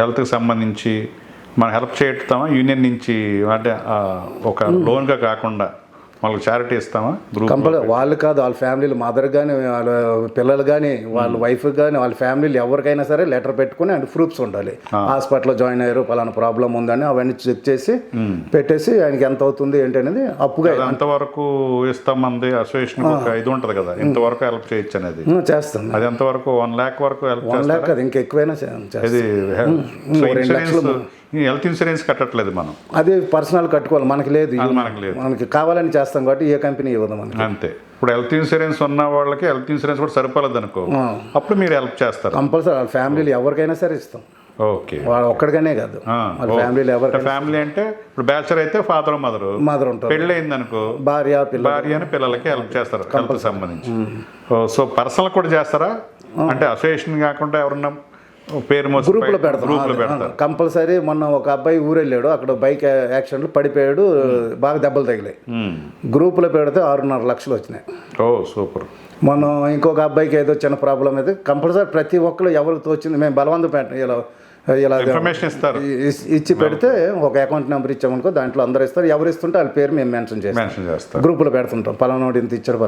హెల్త్కి సంబంధించి మనం హెల్ప్ చేస్తామా యూనియన్ నుంచి, అంటే ఒక లోన్గా కాకుండా వాళ్ళకి చారిటీ ఇస్తామా? కంపల్సరీ వాళ్ళు కాదు, వాళ్ళ ఫ్యామిలీలు, మదర్ కానీ వాళ్ళ పిల్లలు కానీ వాళ్ళ వైఫ్ కానీ వాళ్ళ ఫ్యామిలీలు ఎవరికైనా సరే లెటర్ పెట్టుకుని అండ్ ప్రూఫ్స్ ఉండాలి. హాస్పిటల్లో జాయిన్ అయ్యారు, పలానా ప్రాబ్లం ఉందని అవన్నీ చెక్ చేసి పెట్టేసి ఆయనకి ఎంత అవుతుంది ఏంటి అనేది అప్పుగా ఎంతవరకు ఇస్తామంది అసోసియేషన్ ఇది ఉంటుంది కదా, ఇంతవరకు హెల్ప్ చేయొచ్చు అనేది చేస్తాం. అది ఎంతవరకు 1 lakh వరకు హెల్ప్? 1 lakh అది ఇంకెక్కువైనా హెల్త్ ఇన్సూరెన్స్ కట్టట్లేదు మనం, అది పర్సనల్ కట్టుకోవాలి. మనకి లేదు, మనకి కావాలని చేస్తాం కాబట్టి ఏ కంపెనీ ఇవ్వదు మనకి. అంతే. ఇప్పుడు హెల్త్ ఇన్సూరెన్స్ ఉన్న వాళ్ళకి హెల్త్ ఇన్సూరెన్స్ కూడా సరిపోలేదు అనుకో, అప్పుడు మీరు హెల్ప్ చేస్తారు కంపల్సరీ. వాళ్ళ ఫ్యామిలీలు ఎవరికైనా సరే ఇస్తాం. ఓకే, వాళ్ళు ఒక్కడిగానే కాదు, వాళ్ళ ఫ్యామిలీలు ఎవరు. ఫ్యామిలీ అంటే ఇప్పుడు బ్యాచులర్ అయితే ఫాదర్ మదర్ ఉంటారు, పెళ్ళి అయిందనుకో భార్య అని పిల్లలకి హెల్ప్ చేస్తారు హెల్త్ సంబంధించి. సో పర్సనల్ కూడా చేస్తారా? అంటే అసోసియేషన్ కాకుండా ఎవరన్నా పేరు గ్రూప్లో పెడతారు కంపల్సరీ. మొన్న ఒక అబ్బాయి ఊరు వెళ్ళాడు, అక్కడ బైక్ యాక్సిడెంట్లో పడిపోయాడు, బాగా దెబ్బలు తగిలాయి. గ్రూప్లో పెడితే 6.5 లక్షలు వచ్చినాయి. ఓ సూపర్. మనం ఇంకొక అబ్బాయికి ఏదో చిన్న ప్రాబ్లం అయితే కంపల్సరీ ప్రతి ఒక్కరు ఎవరికి తోచింది మేము బలవంతం పెట్టాం. ఇలా ఇచ్చి పెడితే ఒక అకౌంట్ నెంబర్ ఇచ్చామనుకో, దాంట్లో అందరూ ఇస్తారు. ఎవరు ఇస్తుంటే వాళ్ళ పేరు మేము మెన్షన్ చేస్తాం, గ్రూపులో పెడుతుంటాం. పలానాడు ఇంత ఇచ్చారు.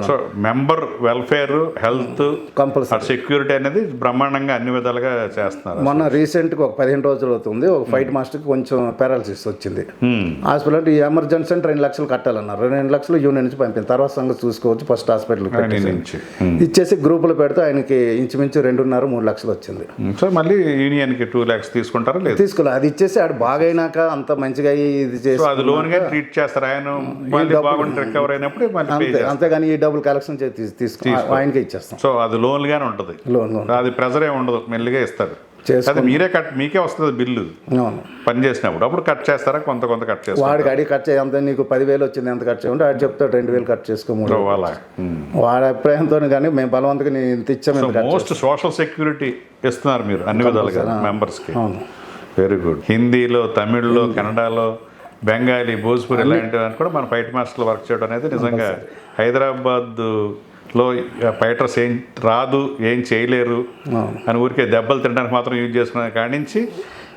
Member welfare, health, compulsory security అనేది బ్రహ్మాండంగా అన్ని విధాలుగా చేస్తున్నారు. మొన్న రీసెంట్గా ఒక 15 రోజులు అవుతుంది, ఒక ఫైట్ మాస్టర్కి కొంచెం పారాలసిస్ వచ్చింది. హాస్పిటల్ అంటే ఈ ఎమర్జెన్సీ అంటే 2 లక్షలు కట్టాలన్నారు. 2 లక్షలు యూనియన్ నుంచి పంపింది. తర్వాత సంగతి చూసుకోవచ్చు. ఫస్ట్ హాస్పిటల్కి ఇచ్చేసి గ్రూపులో పెడితే ఆయనకి ఇంచుమించు 2.5-3 లక్షలు వచ్చింది. సో మళ్ళీ యూనియన్కి 2 lakhs ల్యాక్స్ తీసుకుంటారా లేదు? తీసుకోలేదు, అది ఇచ్చేసి ఆడు బాగైనాక అంత మంచిగా ఇది సో చేసి అది లోన్ గా ట్రీట్ చేస్తారు, ఆయన మళ్ళీ బాగుంటే రికవర్ అయినప్పుడు మళ్ళీ pay చేస్తారు. అంతేగాని ఈ డబ్బులు కలెక్షన్ తీసుకుని ఆయనకే ఇచ్చేస్తాం. సో అది లోన్ గానే ఉంటుంది, లోన్ అది ప్రెజర్ ఏమి ఉండదు, మెల్లిగా ఇస్తారు. చేసుకుని- అది మీరే మీకే వస్తుంది బిల్లు అవును. పని చేసినప్పుడు, అప్పుడు కట్ చేస్తారా? కొంత కట్ చేస్తారు వాడికి అడిగి కట్ చేయ ఎంత, నీకు 10,000 వచ్చింది ఎంత కట్ చేయమంటే ఆడు చెప్తాడు 2,000 కట్ చేసుకో, 3,000. అలా. వాడి అభిప్రాయంతో కానీ మేము బలవంతంగా నేను ఇంత ఇచ్చాము సో ఇంత కట్ మోస్ట్ సోషల్ సెక్యూరిటీ ఇస్తున్నారు మీరు అన్ని విధాలుగా మెంబర్స్కి. అవును. Very good. హిందీలో, తమిళ్లో, కన్నడలో, బెంగాలీ, భోజ్పూరి ఇలాంటివి కూడా మన ఫైట్ మాస్టర్లు వర్క్ చేయడం అనేది నిజంగా హైదరాబాద్లో ఫైటర్స్ ఏం రాదు, ఏం చేయలేరు అని ఊరికే దెబ్బలు తినడానికి మాత్రం యూజ్ చేసుకునే కాడి నుంచి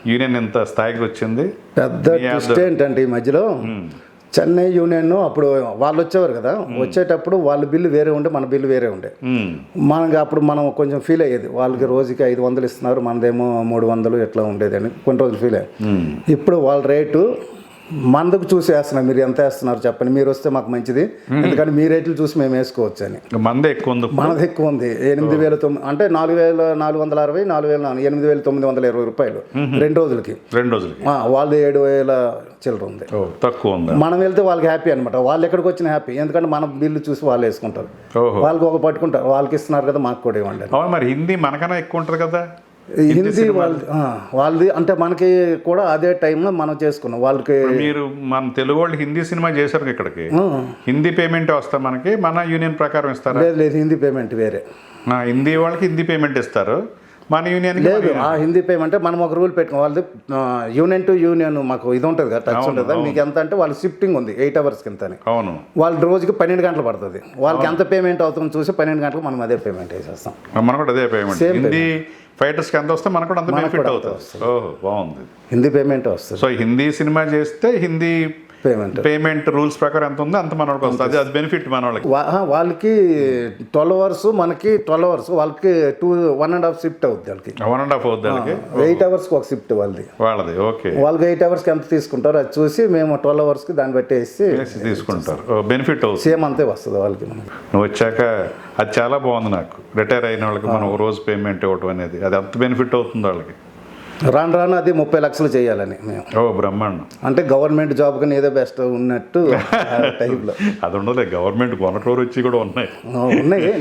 యూనియన్ ఇంత స్థాయికి వచ్చింది. పెద్ద ట్విస్ట్ ఏంటంటే ఈ మధ్యలో చెన్నై యూనియన్ అప్పుడు వాళ్ళు వచ్చేవారు కదా, వచ్చేటప్పుడు వాళ్ళ బిల్లు వేరే ఉండే, మన బిల్లు వేరే ఉండే. మనకి అప్పుడు మనం కొంచెం ఫీల్ అయ్యేది, వాళ్ళకి రోజుకి 500 ఇస్తున్నారు, మనదేమో 300 ఎట్లా ఉండేది అని కొన్ని రోజులు ఫీల్ అయ్యాయి. ఇప్పుడు వాళ్ళ రేటు మందుకు చూసి వేస్తున్నారు, మీరు ఎంత వేస్తున్నారు చెప్పండి, మీరు వస్తే మాకు మంచిది, ఎందుకంటే మీ రేట్లు చూసి మేము వేసుకోవచ్చు అని. మందే ఎక్కువ ఉంది, మనది ఎక్కువ ఉంది. 8,900 అంటే 4,460, 8,920 రూపాయలు 2 రోజులకి. వాళ్ళది 7,000 చిల్లర ఉంది, తక్కువ ఉంది. మనం వెళ్తే వాళ్ళకి హ్యాపీ అనమాట, వాళ్ళు ఎక్కడికి వచ్చిన హ్యాపీ, ఎందుకంటే మన బిల్లు చూసి వాళ్ళు వేసుకుంటారు, వాళ్ళకి ఒక పట్టుకుంటారు, వాళ్ళకి ఇస్తున్నారు కదా మాకు కూడా ఇవ్వండి. మరి హిందీ మనకన్నా ఎక్కువ ఉంటుంది కదా హిందీ వాళ్ళది, అంటే మనకి కూడా అదే టైంలో మనం చేసుకున్నాం. వాళ్ళకి మీరు మన తెలుగు వాళ్ళు హిందీ సినిమా చేశారు, ఇక్కడికి హిందీ పేమెంట్ వస్తా మనకి, మన యూనియన్ ప్రకారం ఇస్తారు? లేదు, హిందీ పేమెంట్ వేరే. హిందీ వాళ్ళకి హిందీ పేమెంట్ ఇస్తారు, మన యూనియన్ లేదు. ఆ హిందీ పేమెంట్ మనం ఒక రూల్ పెట్టుకున్నాం, వాళ్ళది యూనియన్ టు యూనియన్ మాకు ఇది ఉంటుంది కదా, టచ్ ఉంటుంది. మీకు ఎంత అంటే వాళ్ళు షిఫ్టింగ్ ఉంది 8 hours కింద. అవును. వాళ్ళు రోజుకి 12 గంటలు పడుతుంది, వాళ్ళకి ఎంత పేమెంట్ అవుతుందో చూసి 12 గంటలకు మనం అదే పేమెంట్ వేసేస్తాం. మనం కూడా అదే పేమెంట్. హిందీ ఫైటర్స్కి ఎంత వస్తే మనకు కూడా అంత బెనిఫిట్ అవుతుంది. ఓహో, బాగుంది. హిందీ పేమెంట్ వస్తుంది. సో హిందీ సినిమా చేస్తే హిందీ పేమెంట్ రూల్స్ ప్రకారం ఎంత ఉందో అంత మన వాళ్ళకి వస్తుంది, అది బెనిఫిట్ మన వాళ్ళకి. వాళ్ళకి 12 hours, మనకి 12 hours, వాళ్ళకి 1.5 షిఫ్ట్ అవుతుంది. వాళ్ళకి 1.5 అవుతుంది, వాళ్ళకి 8 hours ఒక షిఫ్ట్ వాళ్ళది. ఓకే. వాళ్ళకి 8 hours ఎంత తీసుకుంటారో అది చూసి మేము 12 hours దాన్ని బట్టి తీసుకుంటారు, బెనిఫిట్ అవుతుంది. సేమ్ అంతే వస్తుంది వాళ్ళకి. నువ్వు వచ్చాక అది చాలా బాగుంది నాకు, రిటైర్ అయిన వాళ్ళకి మనం ఒక రోజు పేమెంట్ ఇవ్వడం అనేది, అది ఎంత బెనిఫిట్ అవుతుంది వాళ్ళకి. రాను అది 30 లక్షలు చేయాలని మేము. బ్రహ్మాండం. అంటే గవర్నమెంట్ జాబ్ కానీ ఏదో బెస్ట్ ఉన్నట్టు టైప్లో. అది ఉండదు, గవర్నమెంట్ కొనటోరు వచ్చి కూడా ఉన్నాయి.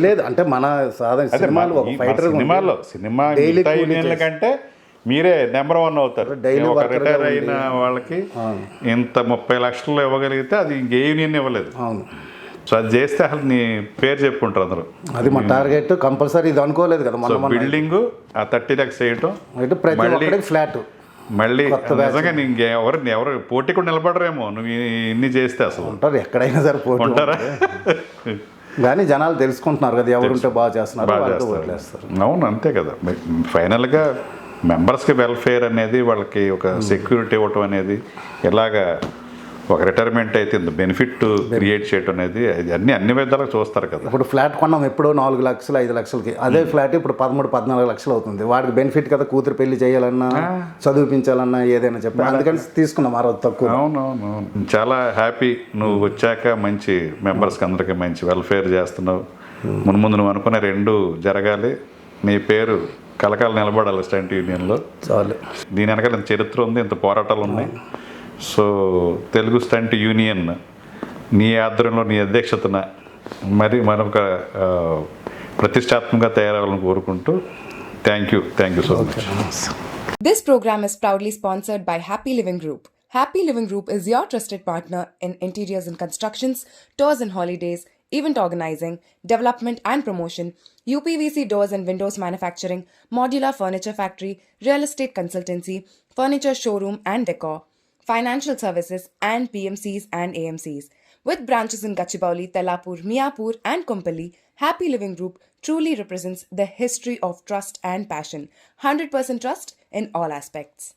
లేదు అంటే మన సాధారణ సినిమాలు ఒక ఫైటర్ సినిమా కంటే మీరే నెంబర్ 1 అవుతారు. ఒక రిటైర్ అయిన వాళ్ళకి ఇంత 30 లక్షలు ఇవ్వగలిగితే అది ఇంకే యూనియన్ ఇవ్వలేదు. అవును. సో అది చేస్తే అసలు నీ పేరు చెప్పుకుంటారు అందరూ. అది మా టార్గెట్ కంపల్సరీ. ఇది అనుకోలేదు కదా మనం. బిల్డింగ్ ఆ 30 lakhs చేయటం, ఫ్లాట్ మళ్ళీ నిజంగా ఎవరు పోటీ కూడా నిలబడరేమో నువ్వు ఇన్ని చేస్తే. అసలు ఉంటారు ఎక్కడైనా సరే, పోటీ ఉంటారా? కానీ జనాలు తెలుసుకుంటున్నారు కదా, ఎవరుంటే బాగా చేస్తున్నారు. అవును, అంతే కదా. ఫైనల్గా మెంబర్స్కి వెల్ఫేర్ అనేది, వాళ్ళకి ఒక సెక్యూరిటీ ఇవ్వటం అనేది, ఎలాగా ఒక రిటైర్మెంట్ అయితే ఇంత బెనిఫిట్ క్రియేట్ చేయడం అనేది అన్ని విధాలుగా చూస్తారు కదా. ఇప్పుడు ఫ్లాట్ కొన్నాం ఎప్పుడో 4 లక్షలు 5 లక్షలకి, అదే ఫ్లాట్ ఇప్పుడు 13-14 లక్షలు అవుతుంది. వాడికి బెనిఫిట్ కదా, కూతురు పెళ్లి చేయాలన్నా, చదివించాలన్నా, ఏదైనా చెప్పి అందుకని తీసుకున్నాం. తక్కువ. అవునవును, చాలా హ్యాపీ. నువ్వు వచ్చాక మంచి మెంబర్స్కి అందరికీ మంచి వెల్ఫేర్ చేస్తున్నావు. ముందు నువ్వు అనుకునే 2 జరగాలి, నీ పేరు కలకాల నిలబడాలి స్టంట్ యూనియన్లో. చాలు. దీని వెనకాల ఇంత చరిత్ర ఉంది, ఇంత పోరాటాలు ఉన్నాయి. సో తెలుగు స్టంట్ యూనియన్ నీ ఆధ్వర్యంలో, నీ అధ్యక్షతన మరి మరొక ప్రతిష్టాత్మకంగా తయారవ్వాలని కోరుకుంటూ thank you so much. This program is proudly sponsored by Happy Living Group. Happy Living Group is your trusted partner in interiors and constructions, tours and holidays, event organizing, development and promotion, UPVC doors and windows manufacturing, modular furniture factory, real estate consultancy, furniture showroom and decor, financial services and PMCs and AMCs. With branches in Gachibowli, Tellapur, Miapur and Kompally, Happy Living Group truly represents the history of trust and passion. 100% trust in all aspects.